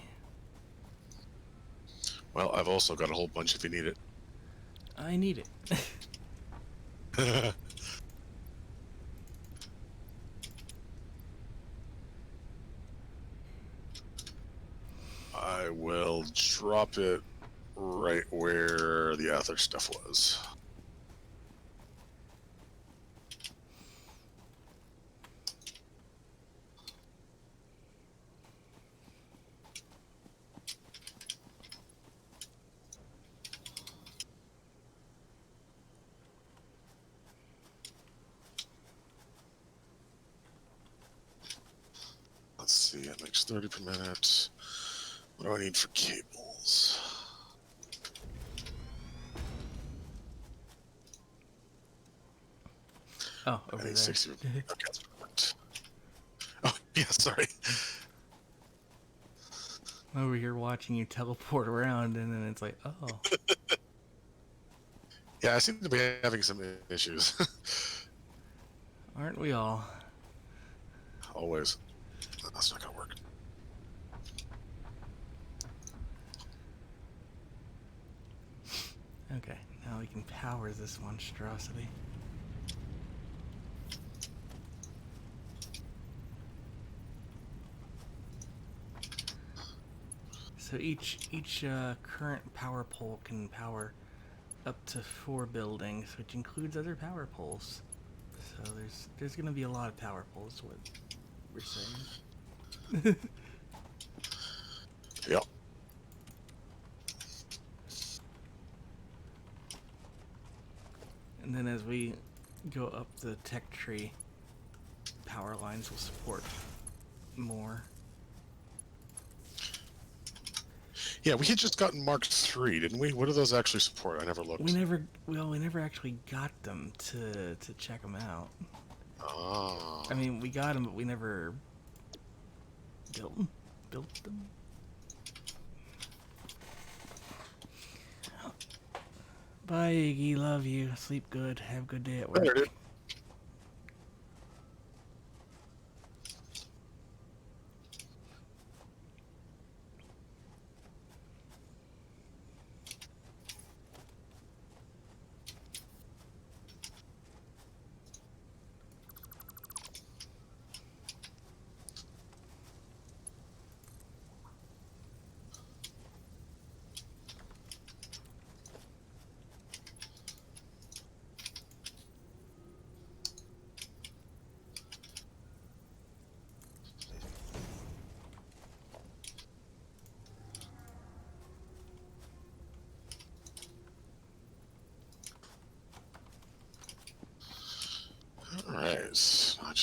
Well, I've also got a whole bunch if you need it. I need it. I will drop it right where the other stuff was. Let's see, it makes 30 per minute. What do I need for cables? Oh, I over need there. 60. Okay, that's perfect. Oh, yeah, sorry. Over here watching you teleport around, and then it's like, oh. Yeah, I seem to be having some issues. Aren't we all? Always. That's not gonna work. Okay, now we can power this monstrosity. So each current power pole can power up to 4 buildings, which includes other power poles. So there's gonna be a lot of power poles, what we're saying. Yep. And then as we go up the tech tree, power lines will support more. Yeah, we had just gotten Mark III, didn't we? What do those actually support? I never looked. We never actually got them to check them out. Oh. I mean, we got them, but we never built them. Bye, Iggy. Love you. Sleep good. Have a good day at work. There, dude.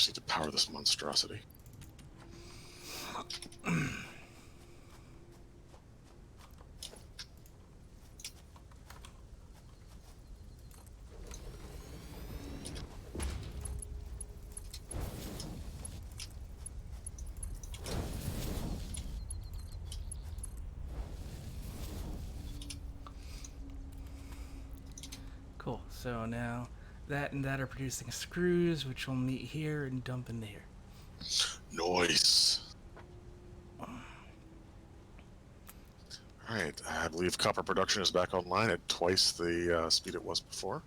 just need to power this monstrosity. Cool. So now that and that are producing screws, which will meet here and dump into here. Nice. Alright, I believe copper production is back online at twice the speed it was before.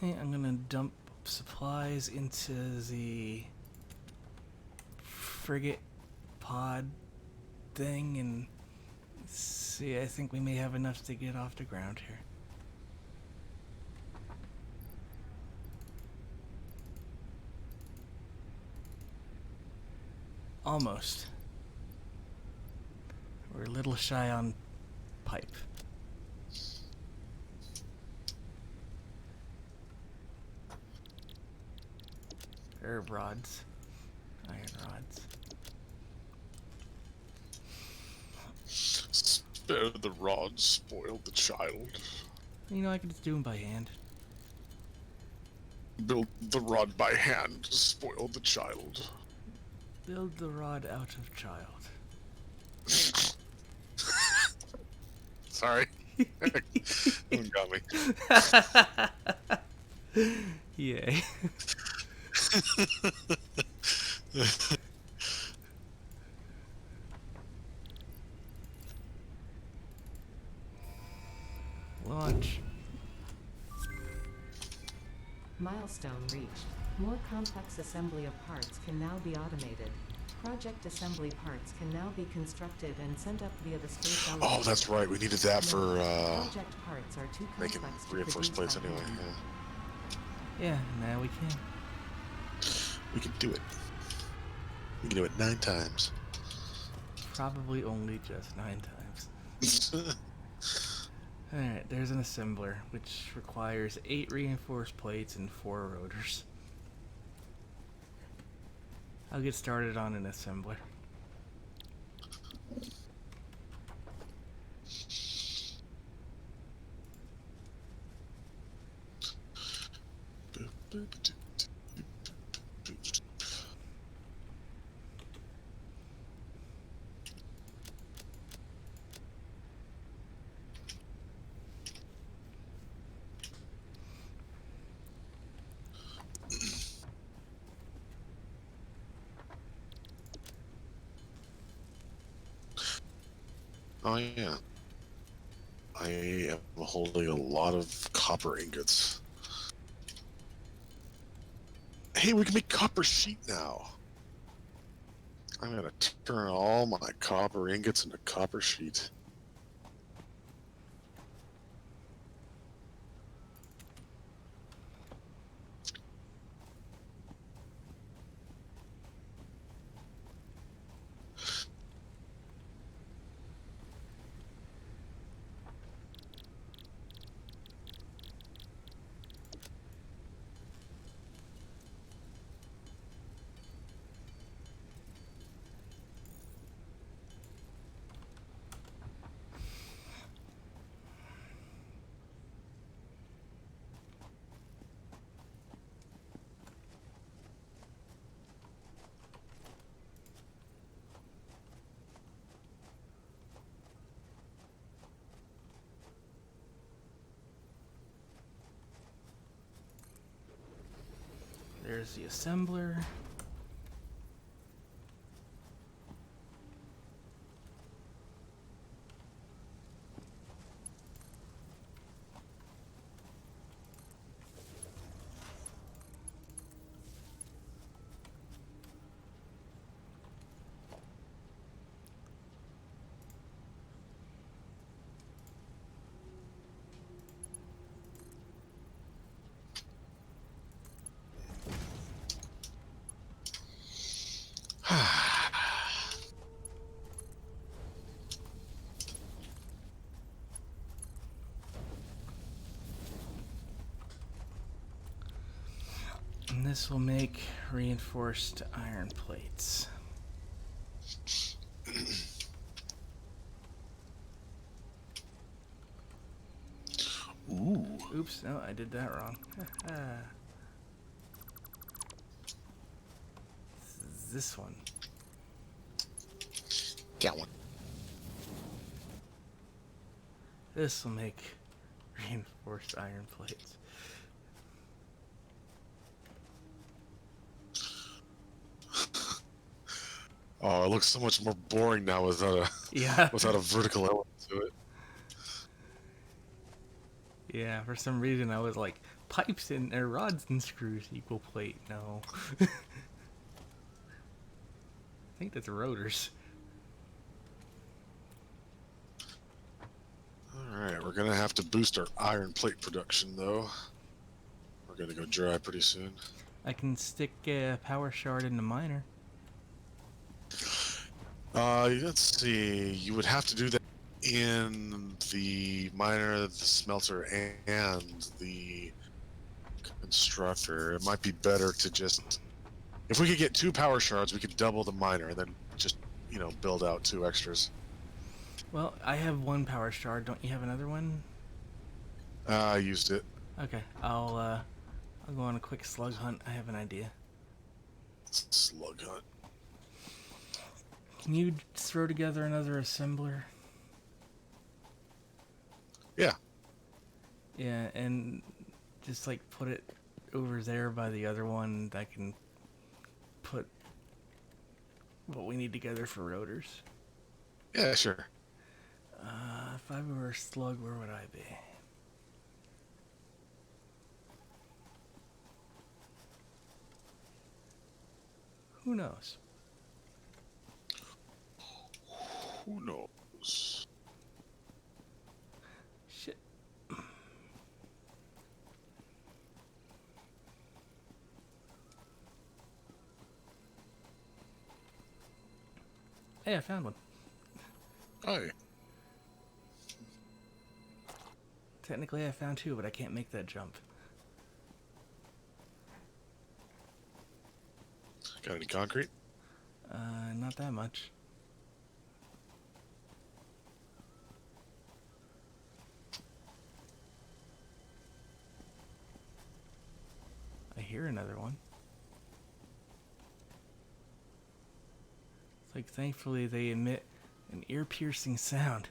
Okay, I'm gonna dump supplies into the frigate pod thing and see. I think we may have enough to get off the ground here. Almost. We're a little shy on pipe. Or rods. Iron rods. Spare the rod, spoiled the child. You know, I could just do them by hand. Build the rod by hand, spoil the child. Build the rod out of child. Sorry. You got me. Yay. Launch. Milestone reached. More complex assembly of parts can now be automated. Project assembly parts can now be constructed and sent up via the space elevator. Oh, that's right. We needed that for Project parts are too making complex to reinforced produce plates by anyway. hand. Yeah. Yeah, now we can. We can do it. We can do it 9 times. Probably only just 9 times. Alright, there's an assembler, which requires 8 reinforced plates and 4 rotors. I'll get started on an assembler. Oh yeah. I am holding a lot of copper ingots. Hey, we can make copper sheet now. I'm gonna turn all my copper ingots into copper sheet. There's the assembler. And this will make reinforced iron plates. Ooh. Oops, no, I did that wrong. This one. Got one. This will make reinforced iron plates. Oh, it looks so much more boring now without a Yeah. without a vertical element to it. Yeah, for some reason I was like, pipes and or rods and screws equal plate. No. I think that's rotors. Alright, we're gonna have to boost our iron plate production though. We're gonna go dry pretty soon. I can stick a power shard in the miner. Let's see. You would have to do that in the miner, the smelter, and the constructor. It might be better to just... If we could get 2 power shards, we could double the miner and then just, you know, build out 2 extras. Well, I have 1 power shard. Don't you have another one? I used it. Okay, I'll go on a quick slug hunt. I have an idea. Slug hunt. Can you throw together another assembler? Yeah. Yeah, and just like put it over there by the other one that can put what we need together for rotors. Yeah, sure. If I were a slug, where would I be? Who knows? Who knows? Shit. Hey, I found one. Hi. Technically, I found 2, but I can't make that jump. Got any concrete? Not that much. I hear another one. It's like, thankfully, they emit an ear-piercing sound.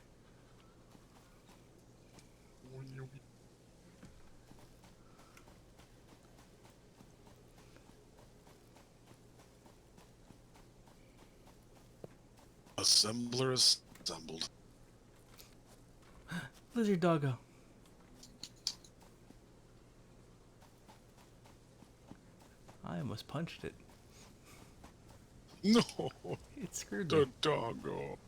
Assembler assembled. Lizard doggo. I almost punched it. No, It scared the me. doggo.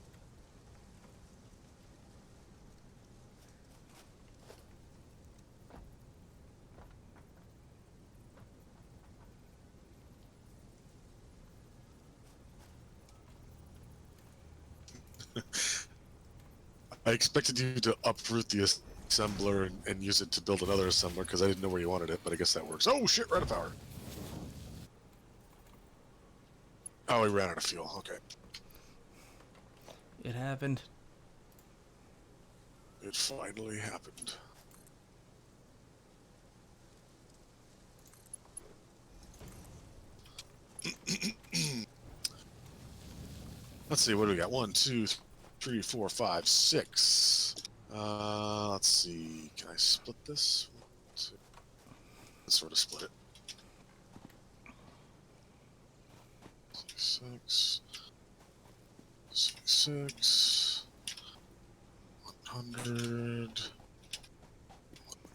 I expected you to uproot the assembler and use it to build another assembler because I didn't know where you wanted it, but I guess that works. Oh shit, we're out of power. Oh, we ran out of fuel. Okay. It happened. It finally happened. Let's see, what do we got? 1, 2, 3, 4, 5, 6. Let's see. Can I split this? 1, 2. Let's sort of split it. 6, 6, 100,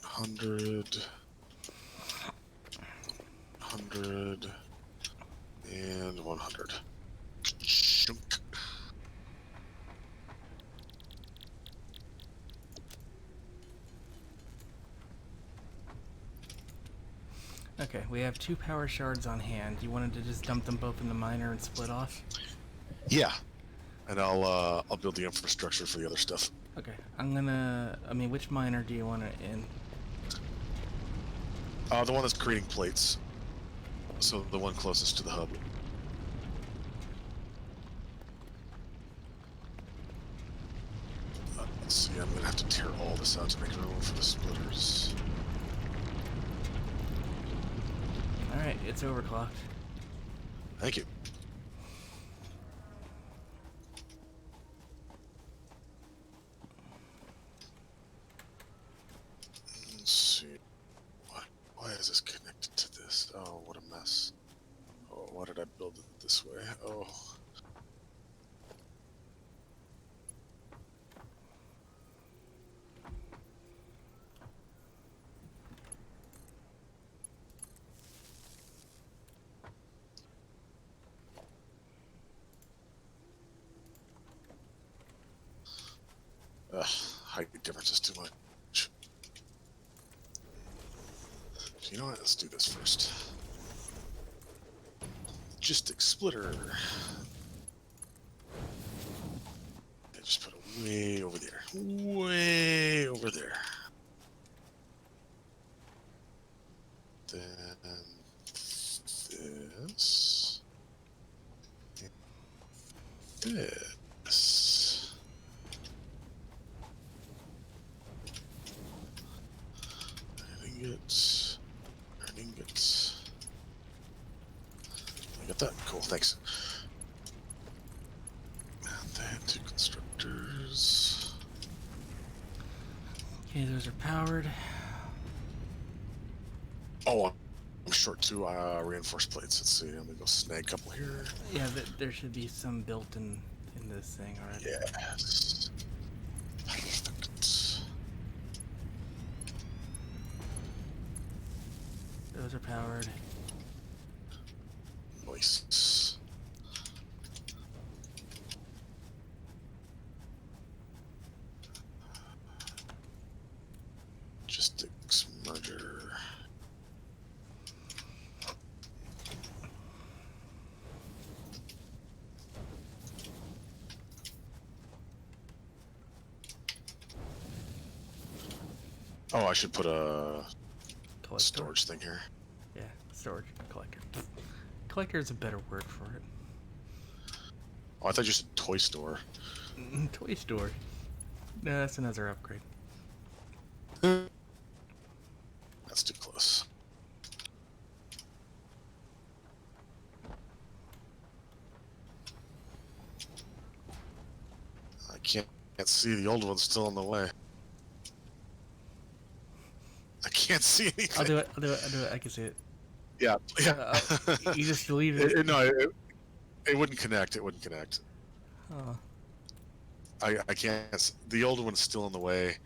100, 100, and 100. Chunk. Okay, we have 2 power shards on hand. You wanted to just dump them both in the miner and split off? Yeah, and I'll build the infrastructure for the other stuff. Okay, which miner do you want it in? The one that's creating plates. So the one closest to the hub. Let's see, I'm gonna have to tear all this out to make room for the splitters. Alright, it's overclocked. Thank you. Let's see. Why is this connected to this? Oh, what a mess. Oh, why did I build it this way? Oh. Height difference is too much. So you know what? Let's do this first. Logistic splitter. I just put it way over there. Way over there. Then this. This. Ingots. Ingots. I got that. Cool, thanks. And then 2 constructors. Okay, those are powered. Oh, I'm short 2 reinforced plates. Let's see. I'm gonna go snag a couple here. Yeah, there should be some built in this thing already. Yes. Perfect. Those are powered. Nice. Logistics merger. Oh, I should put a Collector. storage thing here. Yeah, storage collector. Collector is a better word for it. Oh, I thought you said toy store. Toy store. No, that's another upgrade. That's too close. I can't see. The old one's still in the way. I can't see anything. I'll do it. I can see it. Yeah, yeah. You just deleted it. No, it wouldn't connect. It wouldn't connect. Oh. I can't. The old one's still in the way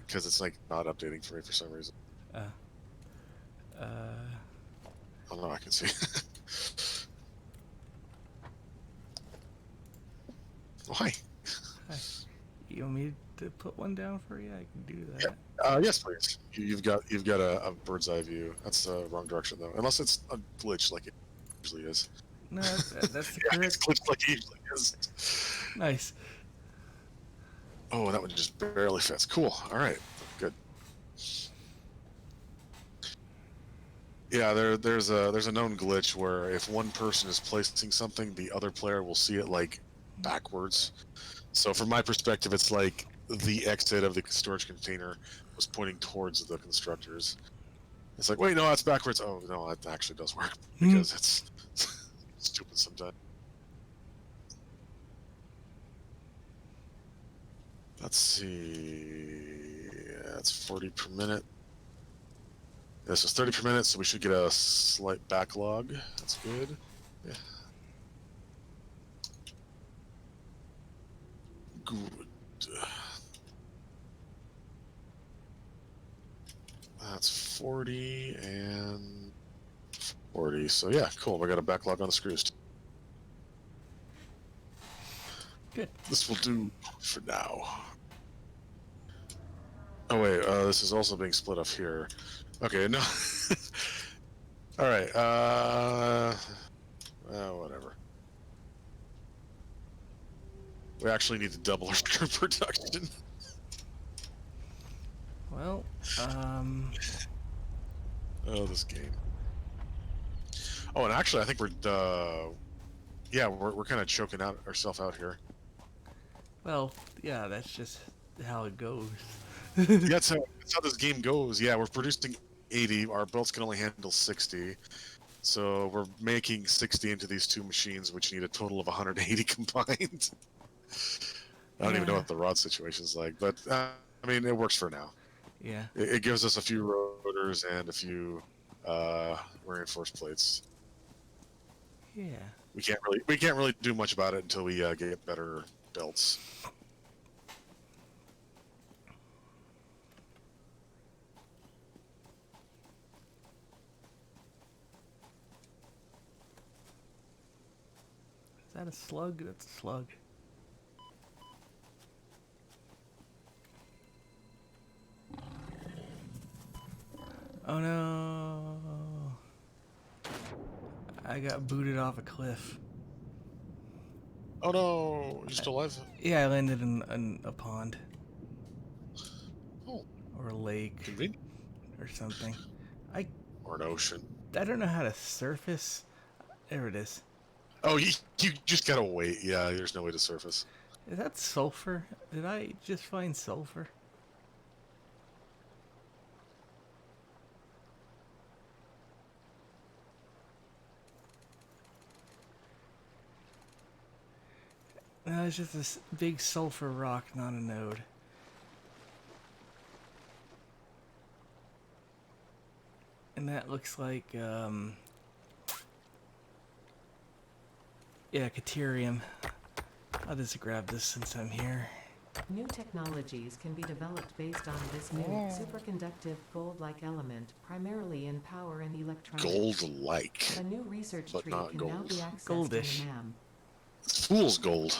because it's like not updating for me for some reason. Oh no, I can see. Why? Hi. You want me to put one down for you? I can do that. Yes, please. You've got a bird's eye view. That's the wrong direction though, unless it's a glitch like it usually is. No, that's the Yeah, it's correct. glitched like it usually is. Nice. Oh, that one just barely fits. Cool. All right. Good. Yeah, there's a known glitch where if one person is placing something, the other player will see it like backwards. So from my perspective, it's like the exit of the storage container was pointing towards the constructors. It's like, wait, no, that's backwards. Oh no, that actually does work because it's stupid sometimes. Let's see. That's 40 per minute. This is 30 per minute, so we should get a slight backlog. That's good. Yeah. Good. That's 40 and 40. So yeah, cool. We got a backlog on the screws. Good. This will do for now. Oh wait, this is also being split off here. Okay, no. All right. Whatever. We actually need to double our screw production. Well, Oh, this game. Oh, and actually, I think yeah, we're kind of choking out ourselves out here. Well, yeah, that's just how it goes. Yeah, that's how this game goes. Yeah, we're producing 80. Our belts can only handle 60. So we're making 60 into these two machines, which need a total of 180 combined. I don't even know Yeah. what the rod situation's like, but I mean, it works for now. Yeah. It gives us a few rotors and a few reinforced plates. Yeah. We can't really do much about it until we get better belts. Is that a slug? That's a slug. Oh no! I got booted off a cliff. Oh no, you still alive? Yeah, I landed in a pond. Oh, Or a lake. convenient. Or something. I Or an ocean. don't know how to surface. There it is. Oh, you just gotta wait. Yeah, there's no way to surface. Is that sulfur? Did I just find sulfur? No, it's just this big sulfur rock, not a node. And that looks like, yeah, Caterium. I'll just grab this since I'm here. New technologies can be developed based on this new superconductive gold-like element, primarily in power and electronics. Gold-like, A new research but tree not can now be gold. accessed Goldish. in the MAM. Fool's gold.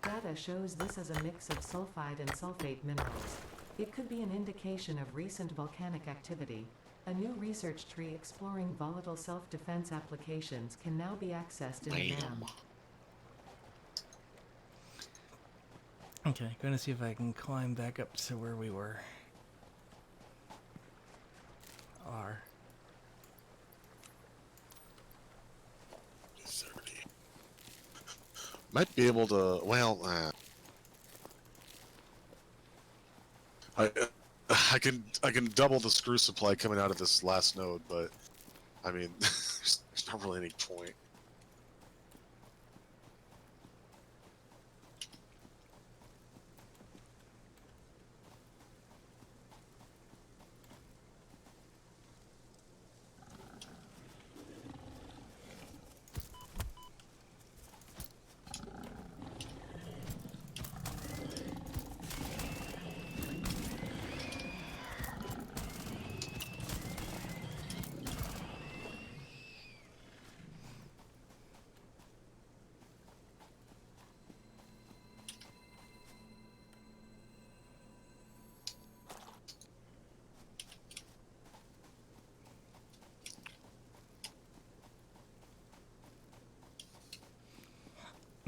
Data shows this as a mix of sulfide and sulfate minerals. It could be an indication of recent volcanic activity. A new research tree exploring volatile self-defense applications can now be accessed in the Bam. MAM. Okay, gonna see if I can climb back up to where we were. Are. 30. Might be able to. Well, I can double the screw supply coming out of this last node, but I mean, there's not really any point.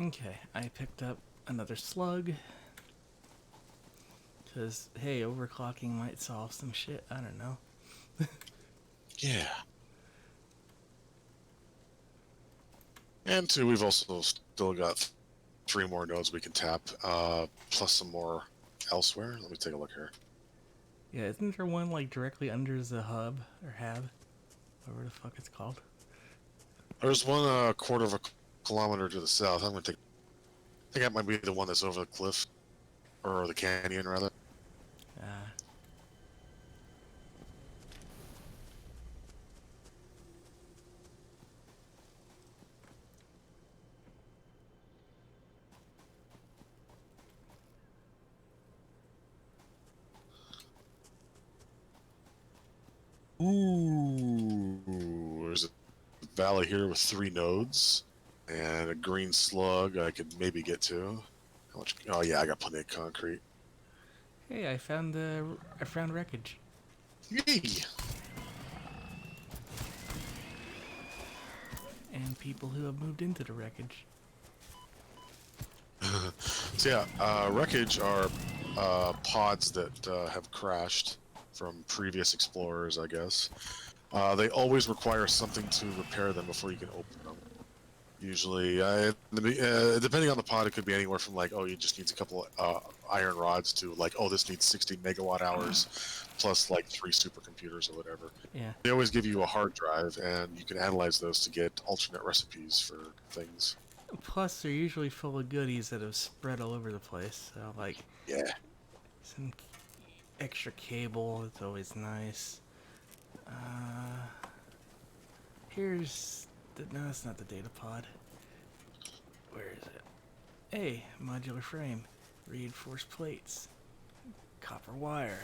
Okay, I picked up another slug. Because, hey, overclocking might solve some shit. I don't know. Yeah. And two, we've also still got 3 more nodes we can tap, plus some more elsewhere. Let me take a look here. Yeah, isn't there one, like, directly under the hub? Or hab? Whatever the fuck it's called. There's one quarter of a kilometer to the south. I'm gonna take. I think that might be the one that's over the cliff, or the canyon rather. Ooh, there's a valley here with 3 nodes, and a green slug I could maybe get to. How much? Oh yeah, I got plenty of concrete. Hey, I found wreckage. Yay! And people who have moved into the wreckage. So yeah, wreckage are pods that have crashed from previous explorers, I guess. They always require something to repair them before you can open them. Usually, depending on the pod, it could be anywhere from like, oh, you just needs a couple iron rods to like, oh, this needs 60 megawatt hours plus like 3 supercomputers or whatever. Yeah. They always give you a hard drive, and you can analyze those to get alternate recipes for things. Plus, they're usually full of goodies that have spread all over the place. So, like, Yeah. some extra cable. It's always nice. Here's the... No, that's not the data pod. Where is it? Hey, modular frame. Reinforced plates. Copper wire.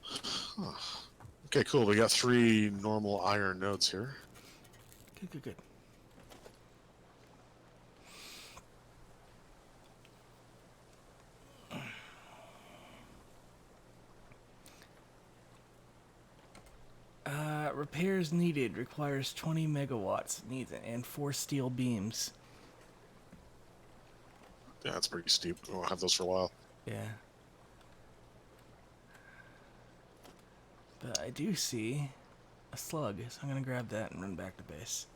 Huh. Okay, cool. We got 3 normal iron nodes here. Good, good, good. Repairs needed. Requires 20 megawatts. Needs and 4 steel beams. Yeah, that's pretty steep. We won't have those for a while. Yeah. But I do see a slug, so I'm gonna grab that and run back to base.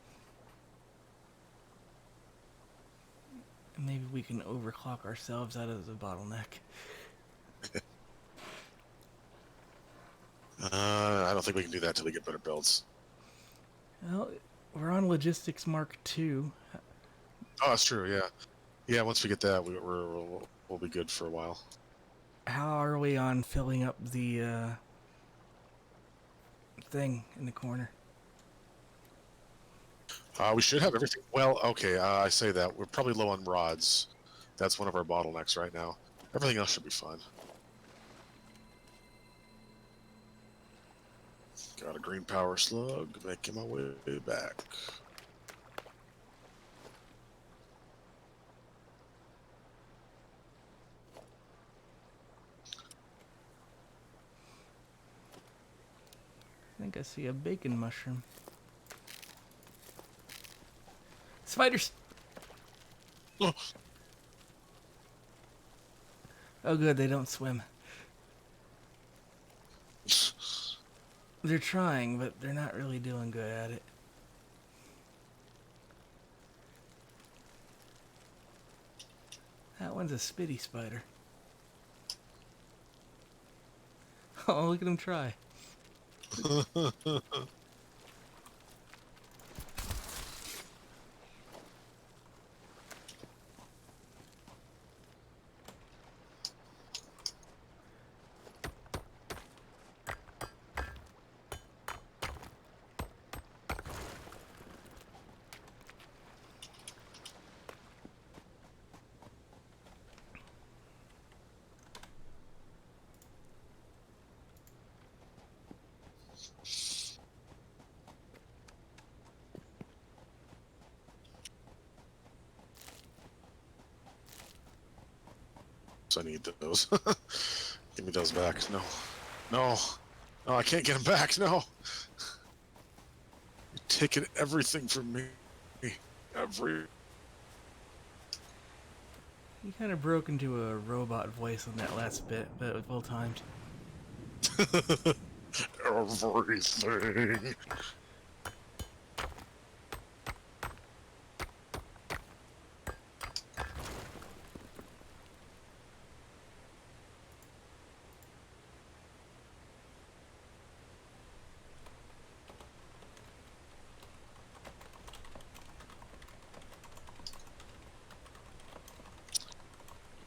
And maybe we can overclock ourselves out of the bottleneck. I don't think we can do that till we get better builds. Well, we're on Logistics Mark II. Oh, that's true. Yeah, yeah. Once we get that, we'll be good for a while. How are we on filling up the thing in the corner? We should have everything. Well, okay. I say that we're probably low on rods. That's one of our bottlenecks right now. Everything else should be fine. Got a green power slug, making my way back. I think I see a bacon mushroom. Spiders! Oh. Oh good, they don't swim. They're trying, but they're not really doing good at it. That one's a spitty spider. Oh, look at him try. So I need those. Give me those back. No. No. No, I can't get them back. No. You're taking everything from me. Every... You kind of broke into a robot voice on that last bit, but it was well timed. Everything.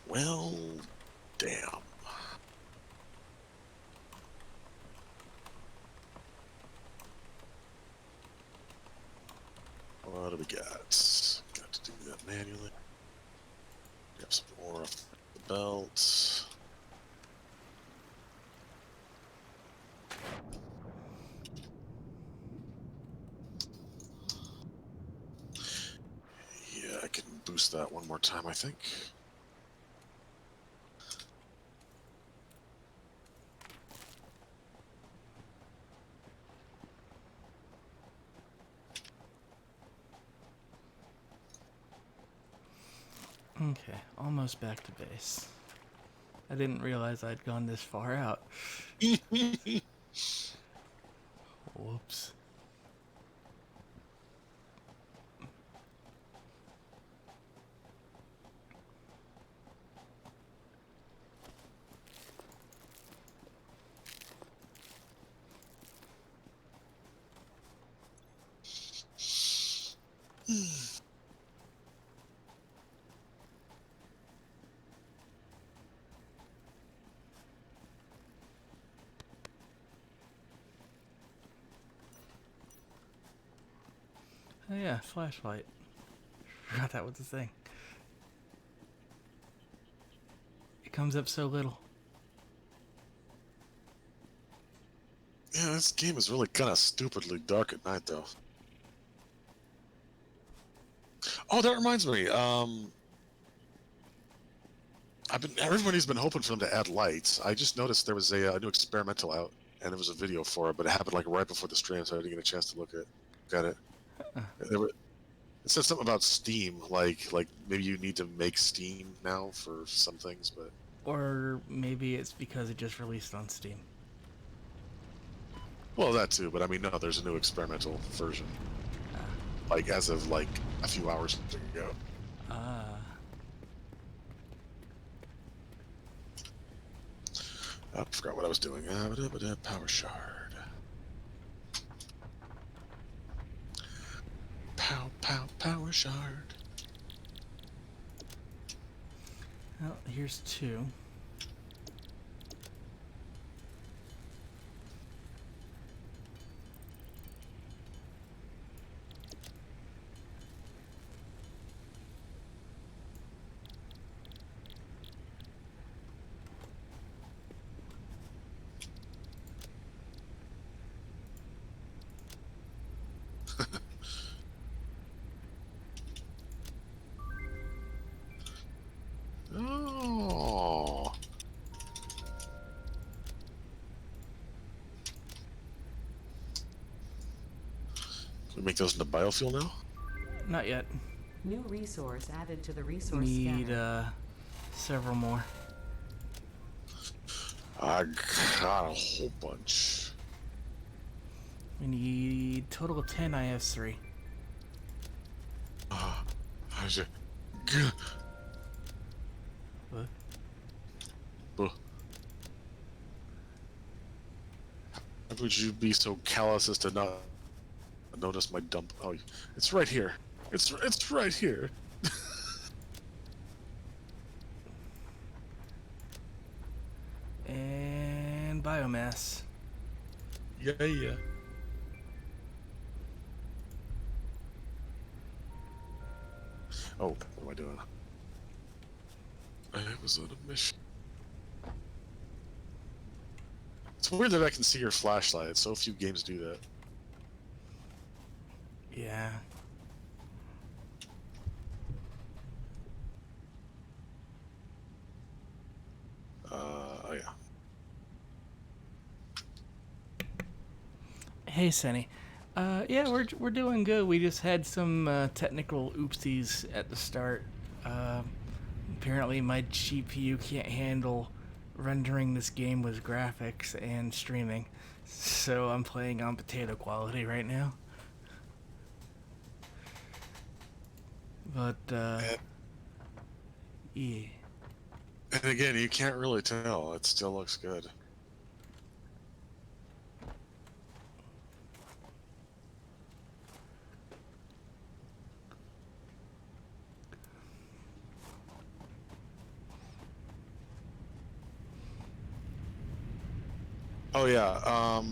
Well, damn. What do we got? Got to do that manually. Grab some more off the belt. Yeah, I can boost that one more time, I think. Okay, almost back to base. I didn't realize I'd gone this far out. Whoops. Oh yeah, flashlight. Forgot that was a thing. It comes up so little. Yeah, this game is really kind of stupidly dark at night, though. Oh, that reminds me. Everybody's been hoping for them to add lights. I just noticed there was a new experimental out, and there was a video for it, but it happened like right before the stream, so I didn't get a chance to look at it. It said something about Steam, like maybe you need to make Steam now for some things, but Or maybe it's because it just released on Steam. well, that too. But I mean, no, there's a new experimental version, like as of like a few hours ago. Ah. I forgot what I was doing. Power shard. Power shard. Well, here's two. Oh. Can we make those into biofuel now? Not yet. New resource added to the resource Need scanner. several more. I got a whole bunch. We need total of 10. I have 3. I should. What? How would you be so callous as to not notice my dump? Oh, it's right here. It's right here. And biomass. Yeah. Oh, what am I doing? I was on a mission. It's weird that I can see your flashlight. So few games do that. Yeah. Oh yeah. Hey, Senny. Yeah, we're doing good. We just had some technical oopsies at the start. Apparently, my GPU can't handle rendering this game with graphics and streaming, so I'm playing on potato quality right now. But yeah. And again, you can't really tell. It still looks good. Oh yeah.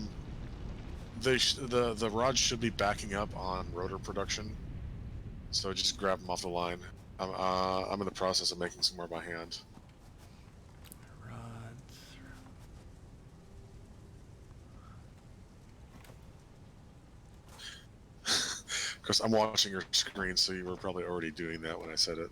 The rods should be backing up on rotor production, so just grab them off the line. I'm in the process of making some more by hand. Rods. Of course, I'm watching your screen, so you were probably already doing that when I said it.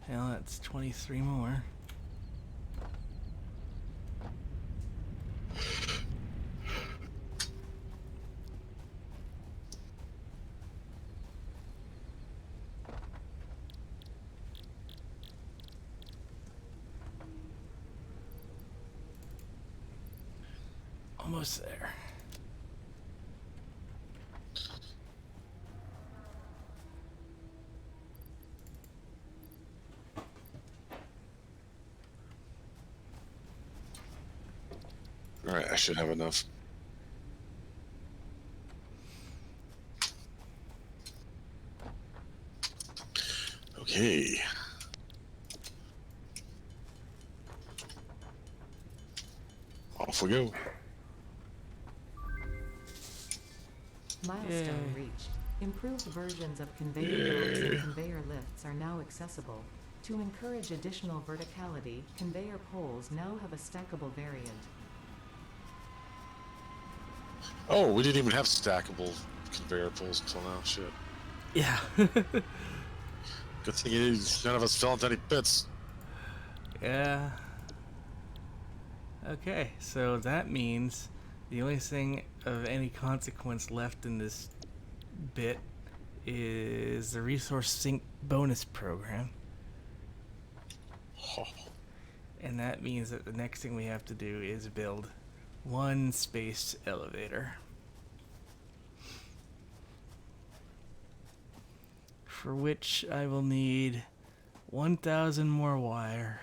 Now that's 23 more. almost there. Alright, I should have enough. Okay. Off we go. Milestone Yay. reached. Improved versions of conveyor belts and conveyor lifts are now accessible. To encourage additional verticality, conveyor poles now have a stackable variant. Oh, we didn't even have stackable conveyor poles until now. Shit. Yeah. Good thing none of us fell into any pits. Yeah. Okay, so that means the only thing of any consequence left in this bit is the resource sync bonus program. Oh, And that means that the next thing we have to do is build one space elevator. For which I will need 1,000 more wire.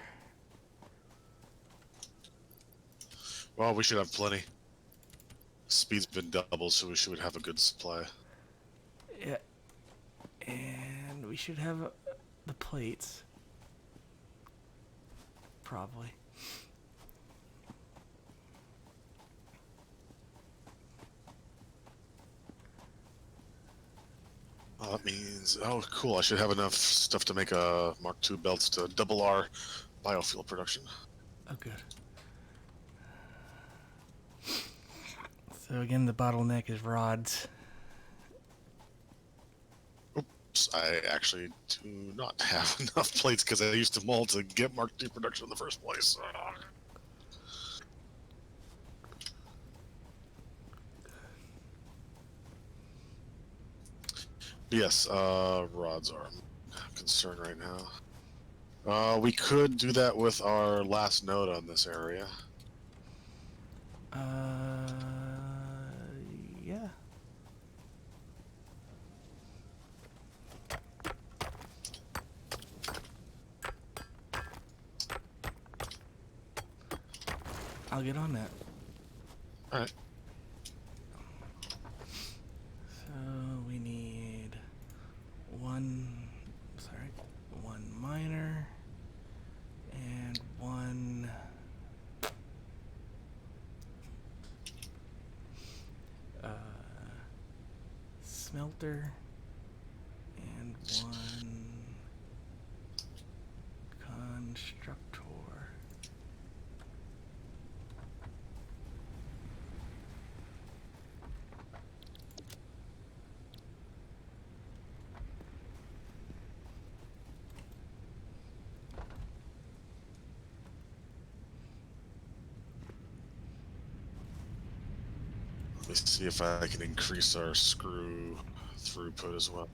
well, we should have plenty. Speed's been doubled, so we should have a good supply. Yeah. And we should have the plates. Probably. Well, that means... Oh, cool. I should have enough stuff to make a Mark II belts to double our biofuel production. Oh, good. So again, the bottleneck is rods. Oops, I actually do not have enough plates because I used them all to get Mark II production in the first place. Yes, rods are a concern right now. We could do that with our last node on this area. Yeah. I'll get on that. Alright. So we need one miner and one smelter and one constructor. Let me see if I can increase our screw throughput as well.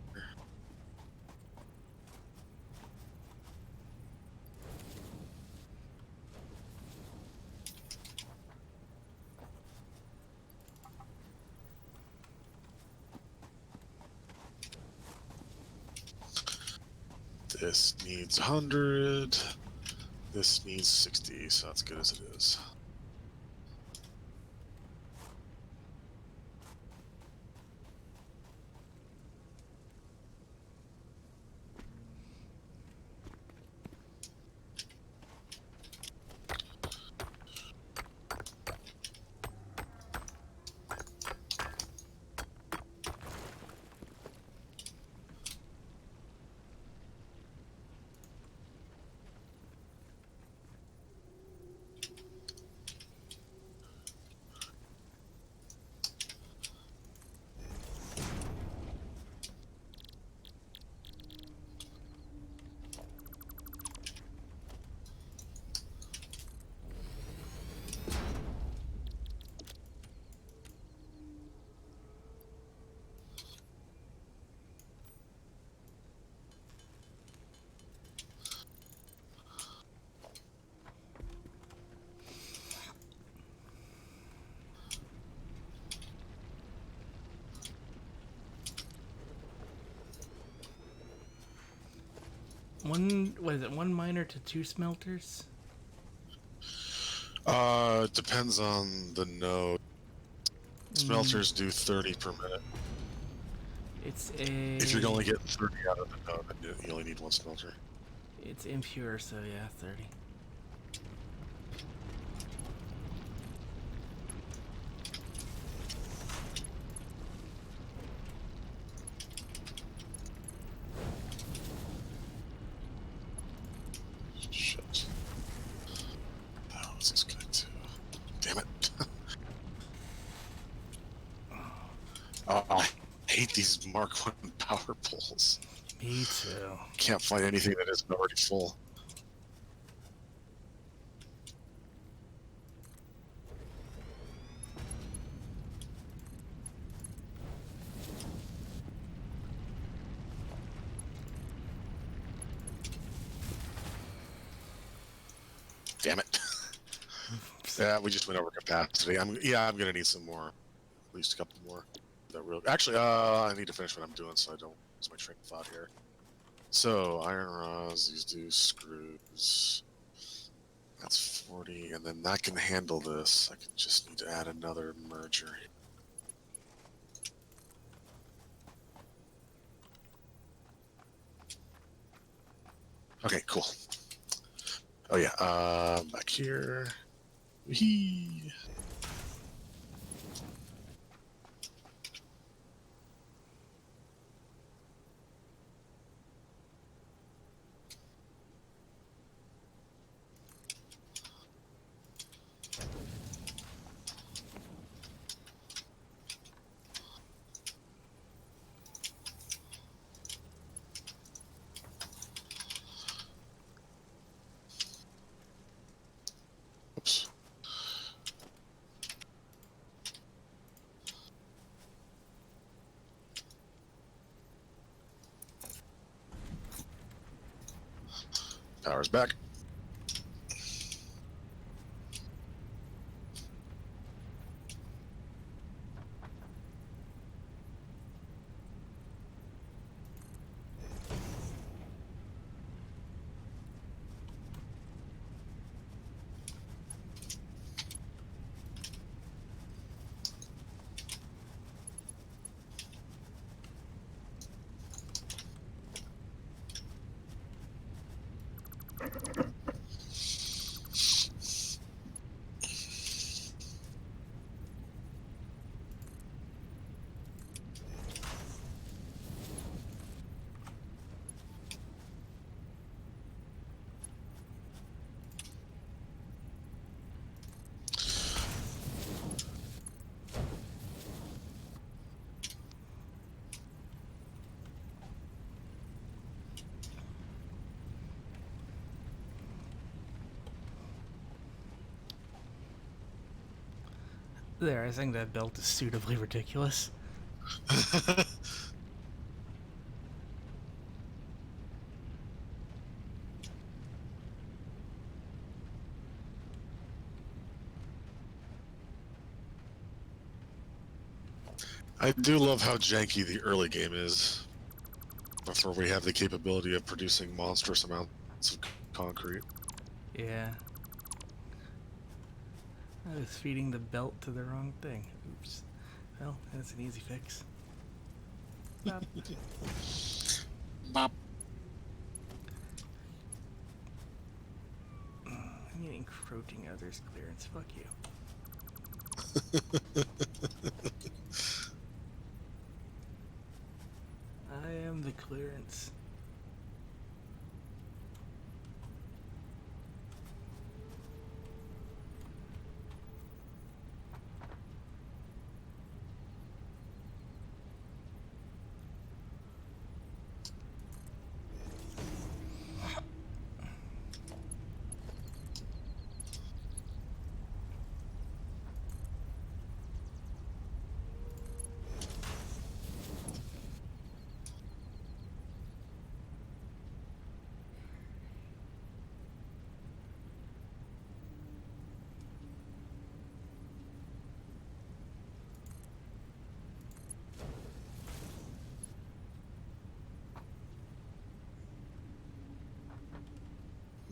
This needs 100. This needs 60, so that's good as it is. one miner to 2 smelters? Depends on the node. Smelters do 30 per minute. It's a. If you're only getting 30 out of the node, then you only need 1 smelter. It's impure, so yeah, 30. Shit. Oh, what's this guy do? Damn it. Oh, I hate these Mark 1 power poles. Me too. Can't find anything that isn't already full. Damn it. Yeah, we just went over capacity. I'm gonna need some more. At least a couple more. Actually, I need to finish what I'm doing so I don't lose my train of thought here. So, iron rods, these do screws. That's 40, and then that can handle this. I can just need to add another merger. Okay, cool. Oh yeah, back here. Whee! Oops. Power's back. There, I think that belt is suitably ridiculous. I do love how janky the early game is. Before we have the capability of producing monstrous amounts of concrete. Yeah. I was feeding the belt to the wrong thing. Oops. Well, that's an easy fix. Bop. Bop. I'm encroaching others' clearance. Fuck you. I am the clearance.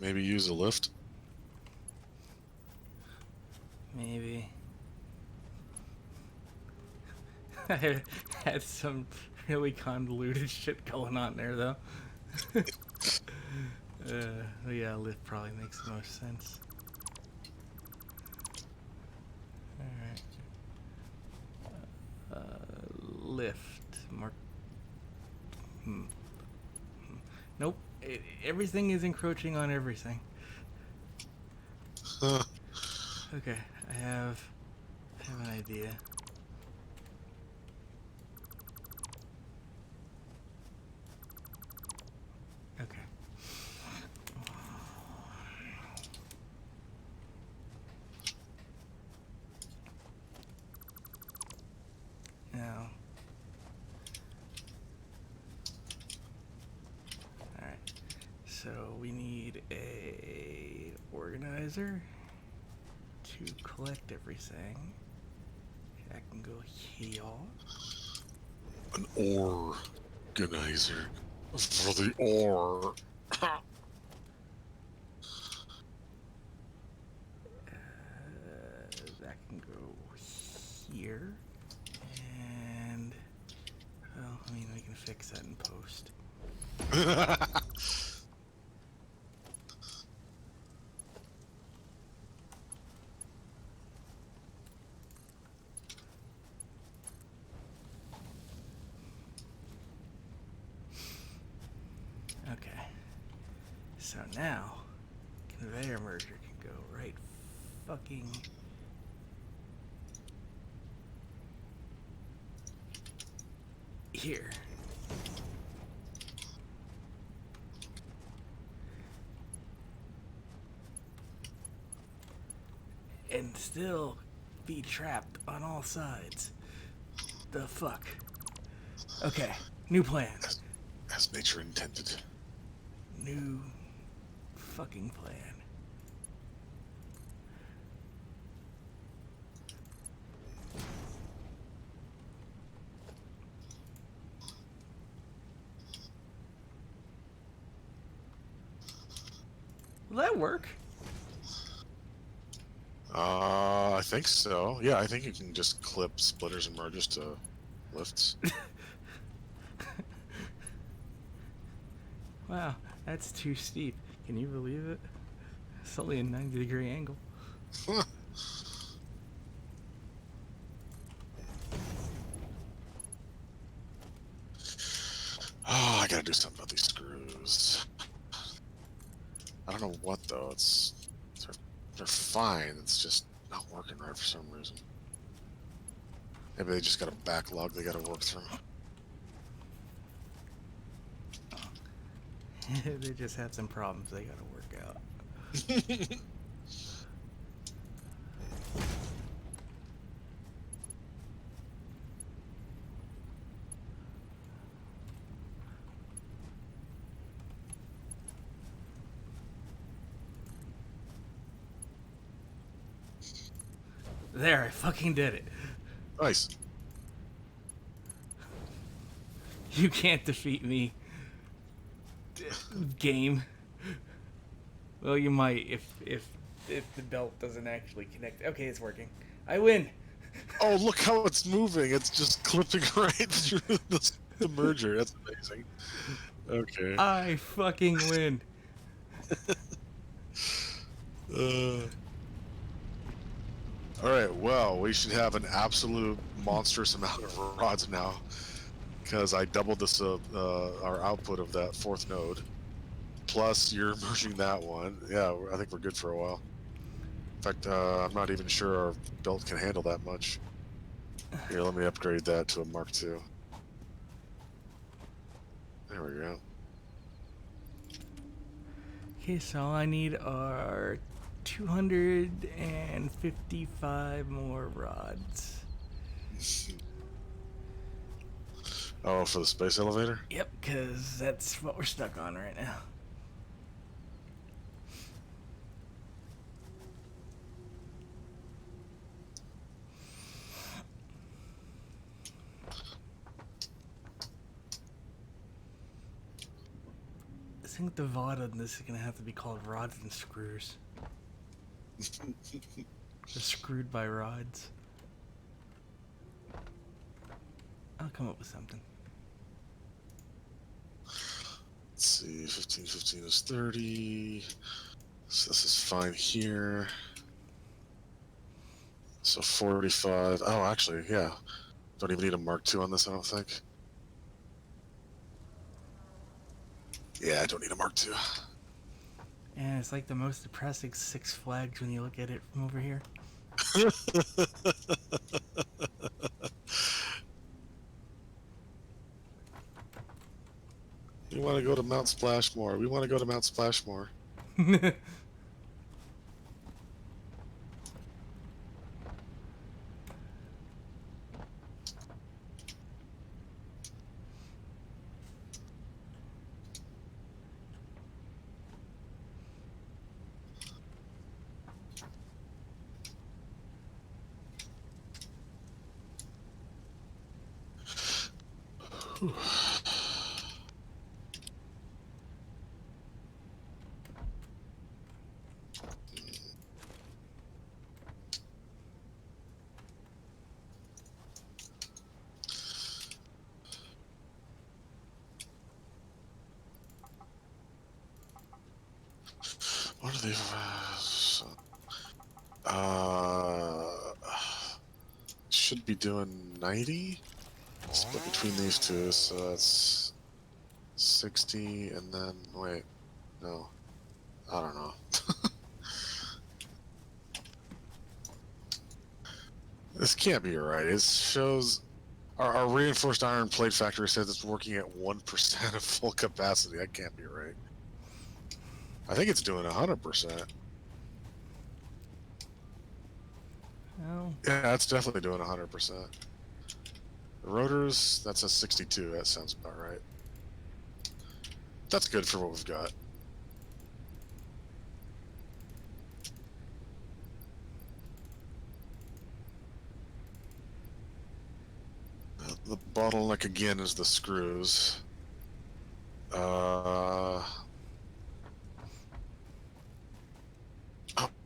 Maybe use a lift. Maybe. I had some really convoluted shit going on there, though. Yeah, lift probably makes the most sense. Alright. Lift. Mark. Nope. Everything is encroaching on everything. Okay, I have an idea. Okay. Now. Alright. So we need a organizer to collect everything. I can go here. An organizer for the ore. That can go here. And, well, I mean, we can fix that in post. Okay. So now, conveyor merger can go right fucking here. And still be trapped on all sides. The fuck? Okay, new plan. As nature intended. New fucking plan. Will that work? I think so. Yeah, I think you can just clip splitters and mergers to lifts. Wow, that's too steep. Can you believe it? It's only a 90-degree angle. Oh, I gotta do something about these screws. I don't know what though. They're fine. It's just not working right for some reason. Maybe they just got a backlog they gotta work through. They just have some problems they gotta work out. There, I fucking did it. Nice. You can't defeat me. Game. Well, you might if the belt doesn't actually connect. Okay, it's working. I win. Oh, look how it's moving. It's just clipping right through the merger. That's amazing. Okay. I fucking win. All right. Well, we should have an absolute monstrous amount of rods now, because I doubled this our output of that fourth node. Plus, you're merging that one. Yeah, I think we're good for a while. In fact, I'm not even sure our belt can handle that much. Here, let me upgrade that to a Mark II. There we go. Okay, so all I need are 255 more rods. Oh, for the space elevator? Yep, because that's what we're stuck on right now. think the VOD on this is gonna have to be called Rods and Screws. Or Screwed by Rods. I'll come up with something. Let's see, 15 is 30. So this is fine here. So 45. Oh, actually, yeah. Don't even need a Mark II on this, I don't think. Yeah, I don't need a Mark II. And it's like the most depressing Six Flags when you look at it from over here. You want to go to Mount Splashmore. We want to go to Mount Splashmore. What are they? Should be doing 90. Split between these two, so that's 60, and then wait, no, I don't know. This can't be right. It shows our reinforced iron plate factory says it's working at 1% of full capacity. That can't be right. I think it's doing 100%. Well, Yeah, it's definitely doing 100%. The rotors, that's a 62. That sounds about right. That's good for what we've got. The bottleneck again is the screws. Oh,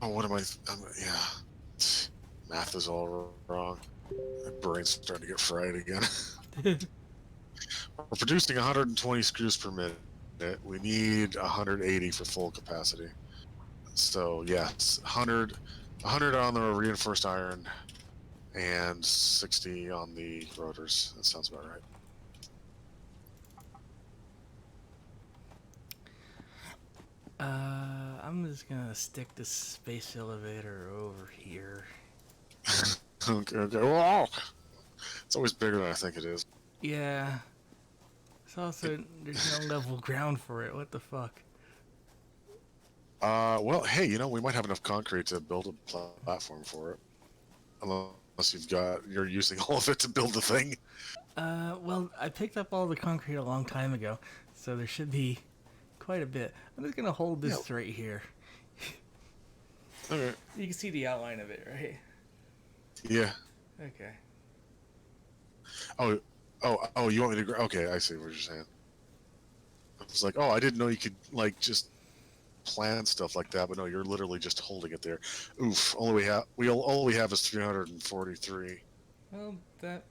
what am I? Yeah. Math is all wrong. My brain's starting to get fried again. We're producing 120 screws per minute. We need 180 for full capacity. So yes, 100 on the reinforced iron and 60 on the rotors. That sounds about right. I'm just gonna stick this space elevator over here. Okay. Whoa! It's always bigger than I think it is. Yeah. It's also, there's no level ground for it. What the fuck? Well, hey, we might have enough concrete to build a platform for it. Unless you're using all of it to build the thing. Well, I picked up all the concrete a long time ago, so there should be quite a bit. I'm just gonna hold this right here. Okay. You can see the outline of it, right? Yeah. Okay. Oh, you want me to... Okay, I see what you're saying. I was like, I didn't know you could, just plan stuff like that, but no, you're literally just holding it there. Oof, all we have is 343. Well, that...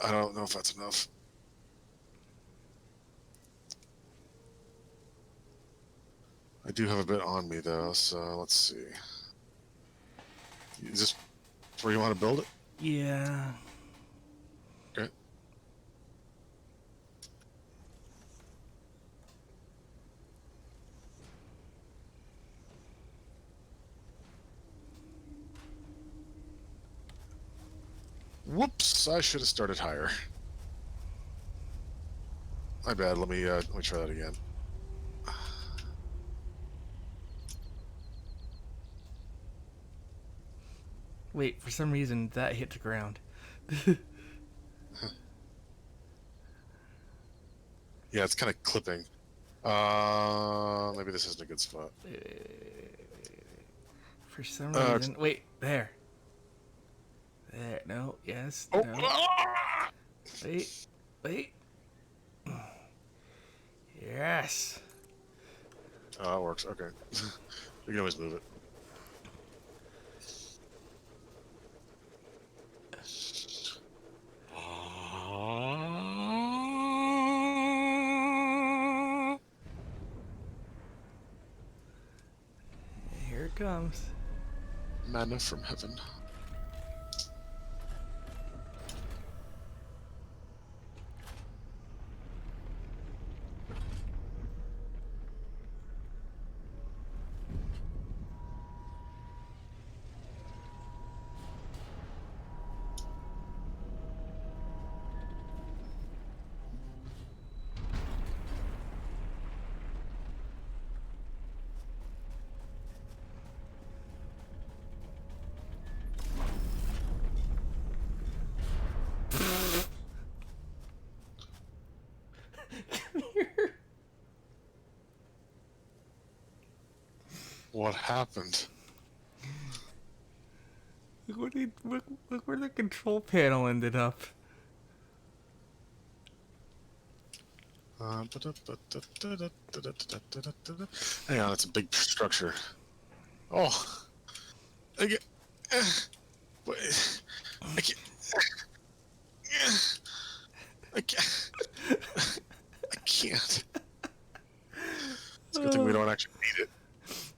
I don't know if that's enough. I do have a bit on me, though, so let's see. Is this where you want to build it? Yeah. Okay. Whoops! I should have started higher. My bad. Let me try that again. Wait, for some reason that hit the ground. Yeah, it's kind of clipping. Maybe this isn't a good spot. For some reason... Wait, there. There, no, yes, no. Wait. Yes. Oh, that works. Okay. You can always move it. Here it comes. Manna from heaven. Come here. What happened? Look where the control panel ended up. Hang on, it's a big structure. Oh, I get. Wait, I can't. I can't. I can't. It's a good thing we don't actually need it.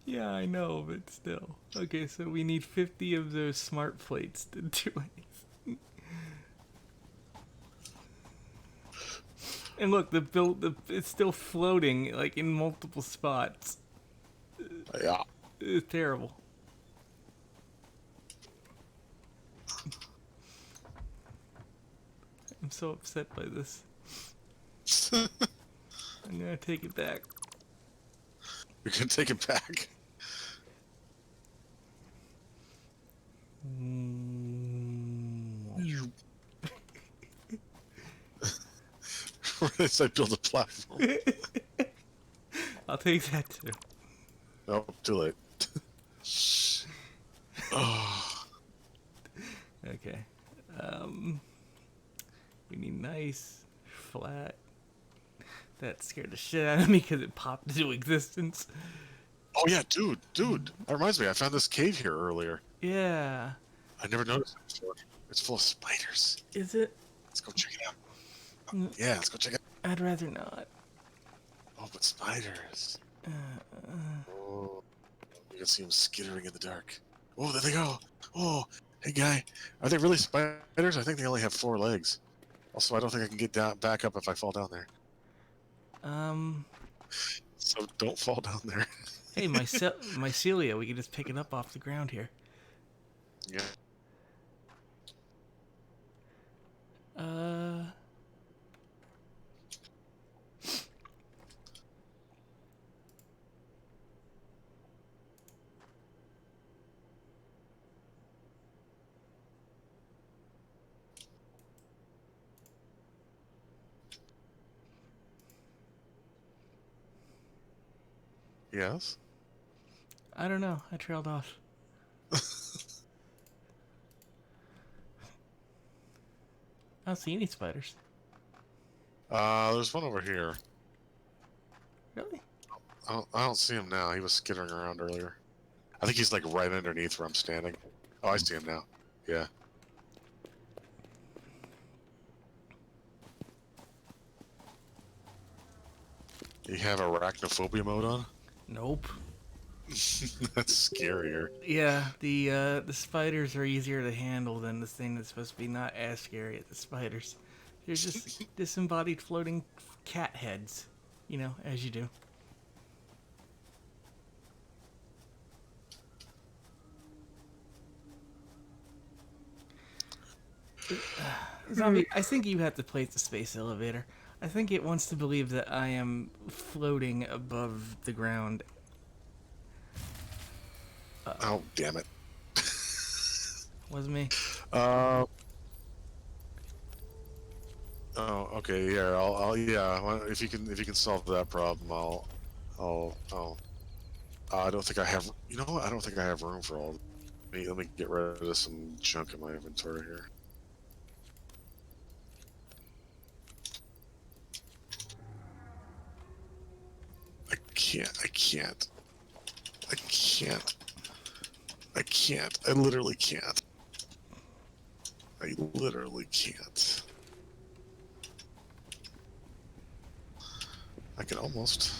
Yeah, I know, but still. Okay, so we need 50 of those smart plates to do anything. And look, it's still floating, like, in multiple spots. Yeah. It's terrible. I'm so upset by this. I'm gonna take it back. We can take it back. You. I build a platform. I'll take that too. Oh, too late. Oh. Okay. We need nice, flat. That scared the shit out of me because it popped into existence. Oh yeah, dude. That reminds me. I found this cave here earlier. Yeah. I never noticed it before. It's full of spiders. Is it? Let's go check it out. Yeah, let's go check it out. I'd rather not. Oh, but spiders. Oh, you can see them skittering in the dark. Oh, there they go. Oh, hey guy. Are they really spiders? I think they only have 4 legs. Also, I don't think I can get back up if I fall down there. So don't fall down there. Hey, mycelia, we can just pick it up off the ground here. Yeah. Yes? I don't know. I trailed off. I don't see any spiders. There's one over here. Really? I don't see him now. He was skittering around earlier. I think he's like right underneath where I'm standing. Oh, I see him now. Yeah. You have arachnophobia mode on? Nope. That's scarier. Yeah, the spiders are easier to handle than the thing that's supposed to be not as scary as the spiders. They're just disembodied floating cat heads, you know, as you do. Zombie, I think you have to play the space elevator. I think it wants to believe that I am floating above the ground. Oh, damn it. Was me? Oh, okay. Yeah, yeah. If you can solve that problem, I don't think I have. You know what? I don't think I have room for all. Let me get rid of some junk in my inventory here. I can't. I can't. I can't. I can't. I literally can't. I literally can't. I can almost.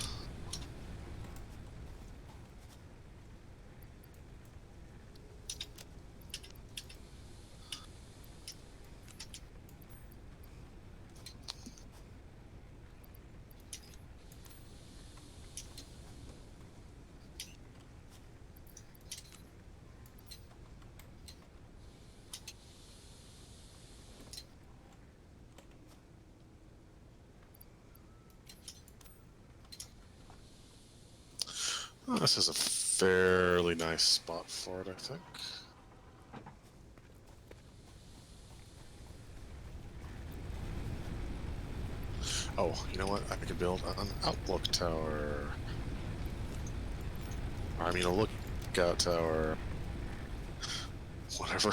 Oh, this is a fairly nice spot for it, I think. Oh, you know what? I could build an outlook tower. Or, I mean, a lookout tower. Whatever.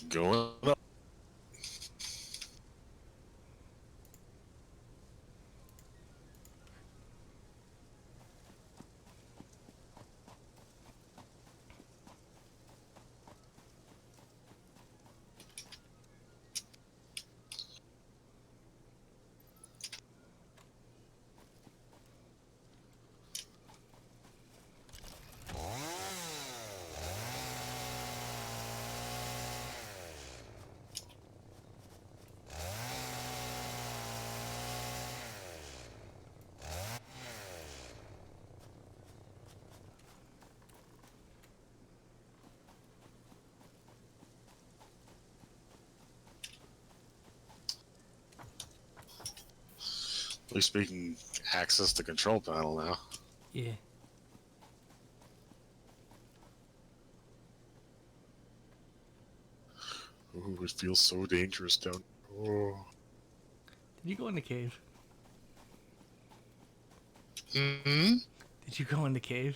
Going up. At least we can access the control panel now. Yeah. Ooh, it feels so dangerous down. Oh. Did you go in the cave? Hmm. Did you go in the cave?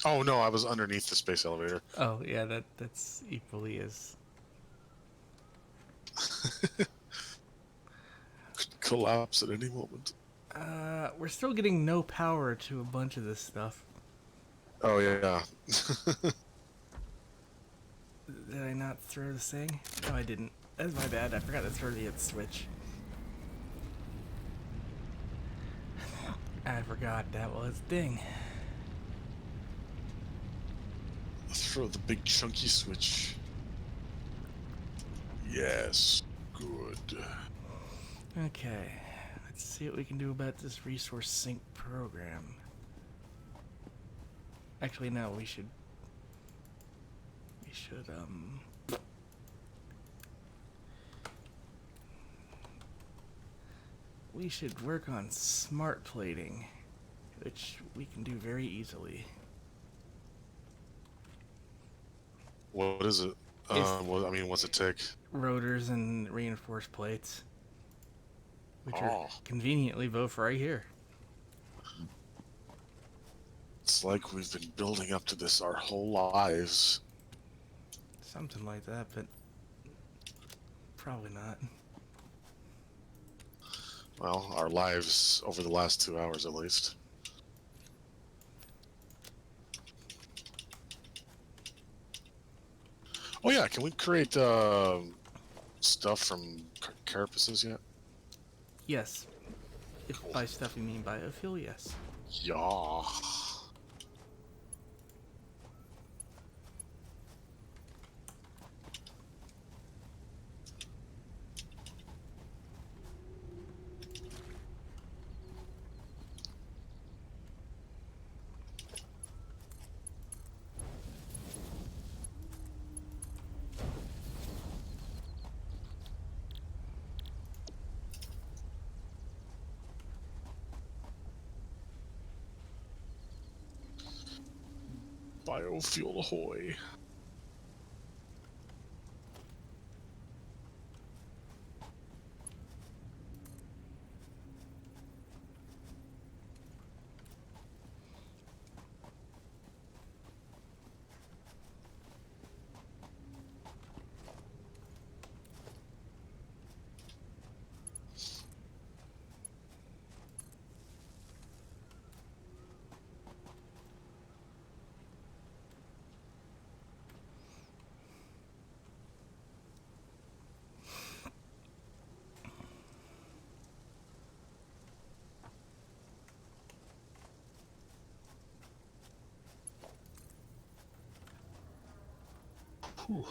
Oh no, I was underneath the space elevator. Oh, yeah, that's equally as... Could collapse at any moment. We're still getting no power to a bunch of this stuff. Oh yeah. Did I not throw this thing? No, I didn't. That's my bad. I forgot to throw the switch. I forgot that was a thing. Throw the big chunky switch. Yes. Good. Okay. Let's see what we can do about this resource sync program. Actually, no, we should, we should work on smart plating, which we can do very easily. What is it? What, I mean, what's it take? Rotors and reinforced plates, which are Oh, conveniently both right here. it's like we've been building up to this our whole lives. Something like that, but probably not. Well, our lives over the last 2 hours at least. Oh yeah, can we create stuff from carapaces yet? Yes. If Cool. by stuff you mean biofuel, yes. Yeah. Biofuel ahoy. Whew.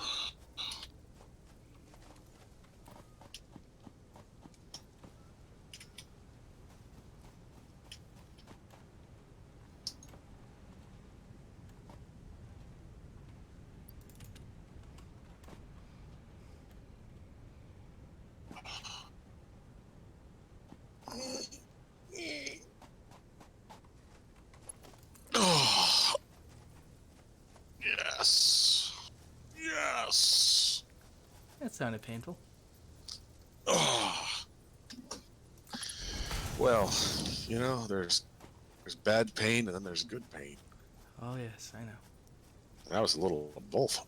Oh, yes. Yes. That sounded painful. Oh. Well, you know, there's bad pain and then there's good pain. Oh yes, I know. That was a little of both.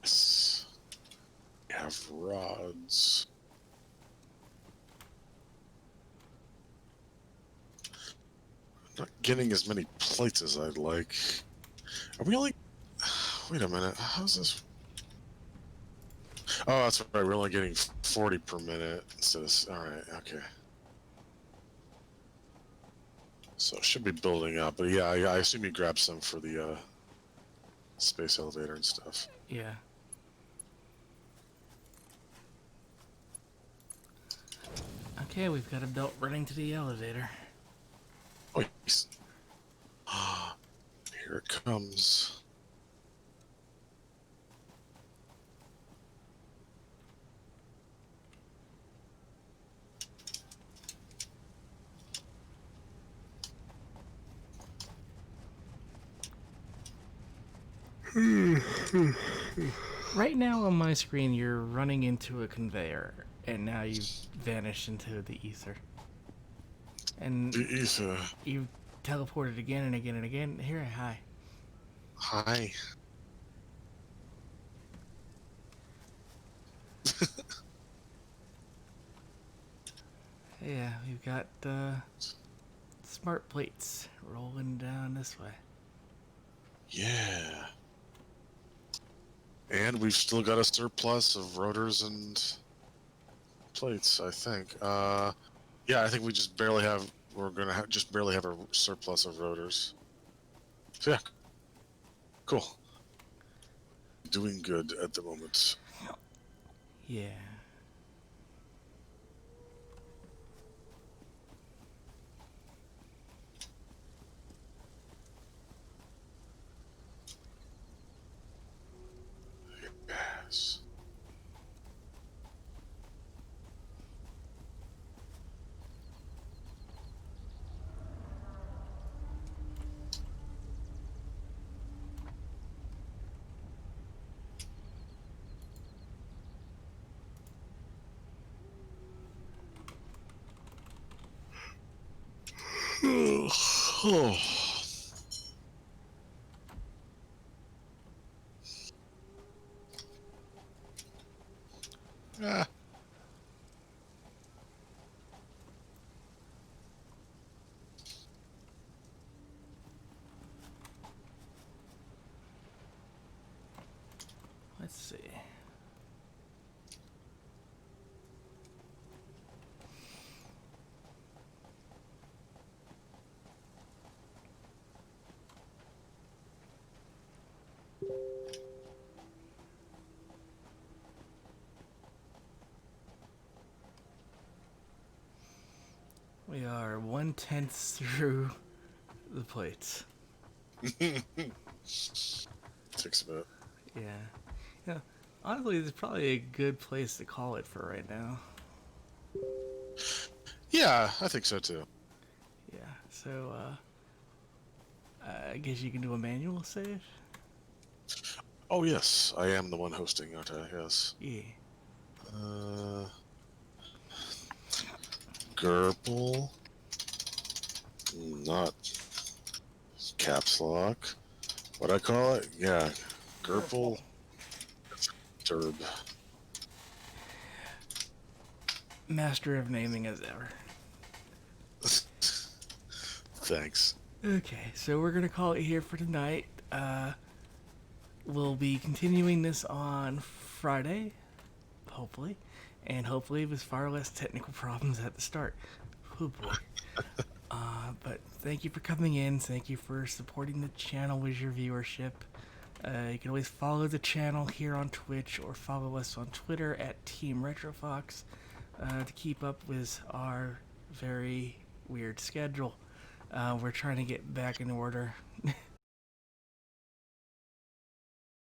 Yes. We have rods. Not getting as many plates as I'd like. Are we only... Wait a minute. How's this? Oh, that's right. We're only getting 40 per minute instead of... All right. Okay. So it should be building up. But yeah, I assume you grabbed some for the space elevator and stuff. Yeah. Okay, we've got a belt running to the elevator. Oh, yes. Here it comes. Right now on my screen, you're running into a conveyor, and now you've vanished into the ether. And The ether. you teleported again and again and again. Here, hi. Hi. Yeah, we've got smart plates rolling down this way. Yeah. And we've still got a surplus of rotors and plates, I think. Yeah, I think we just barely have... We're going to just barely have a surplus of rotors. So yeah. Cool. Doing good at the moment. Yeah. Yes. Oh. Ah. Let's see. We are 1/10 through the plates. Takes a bit. Yeah. Yeah. Honestly, it's probably a good place to call it for right now. Yeah, I think so too. Yeah. So, I guess you can do a manual save? Oh yes, I am the one hosting, aren't I? Yes. Yeah. Gerbil. Not caps lock. What I call it? Yeah, Gerbil. Turb. Master of naming as ever. Thanks. Okay, so we're gonna call it here for tonight. We'll be continuing this on Friday, hopefully, and hopefully with far less technical problems at the start. Oh boy. But thank you for coming in. Thank you for supporting the channel with your viewership. You can always follow the channel here on Twitch or follow us on Twitter at Team Retrofox to keep up with our very weird schedule. We're trying to get back in order.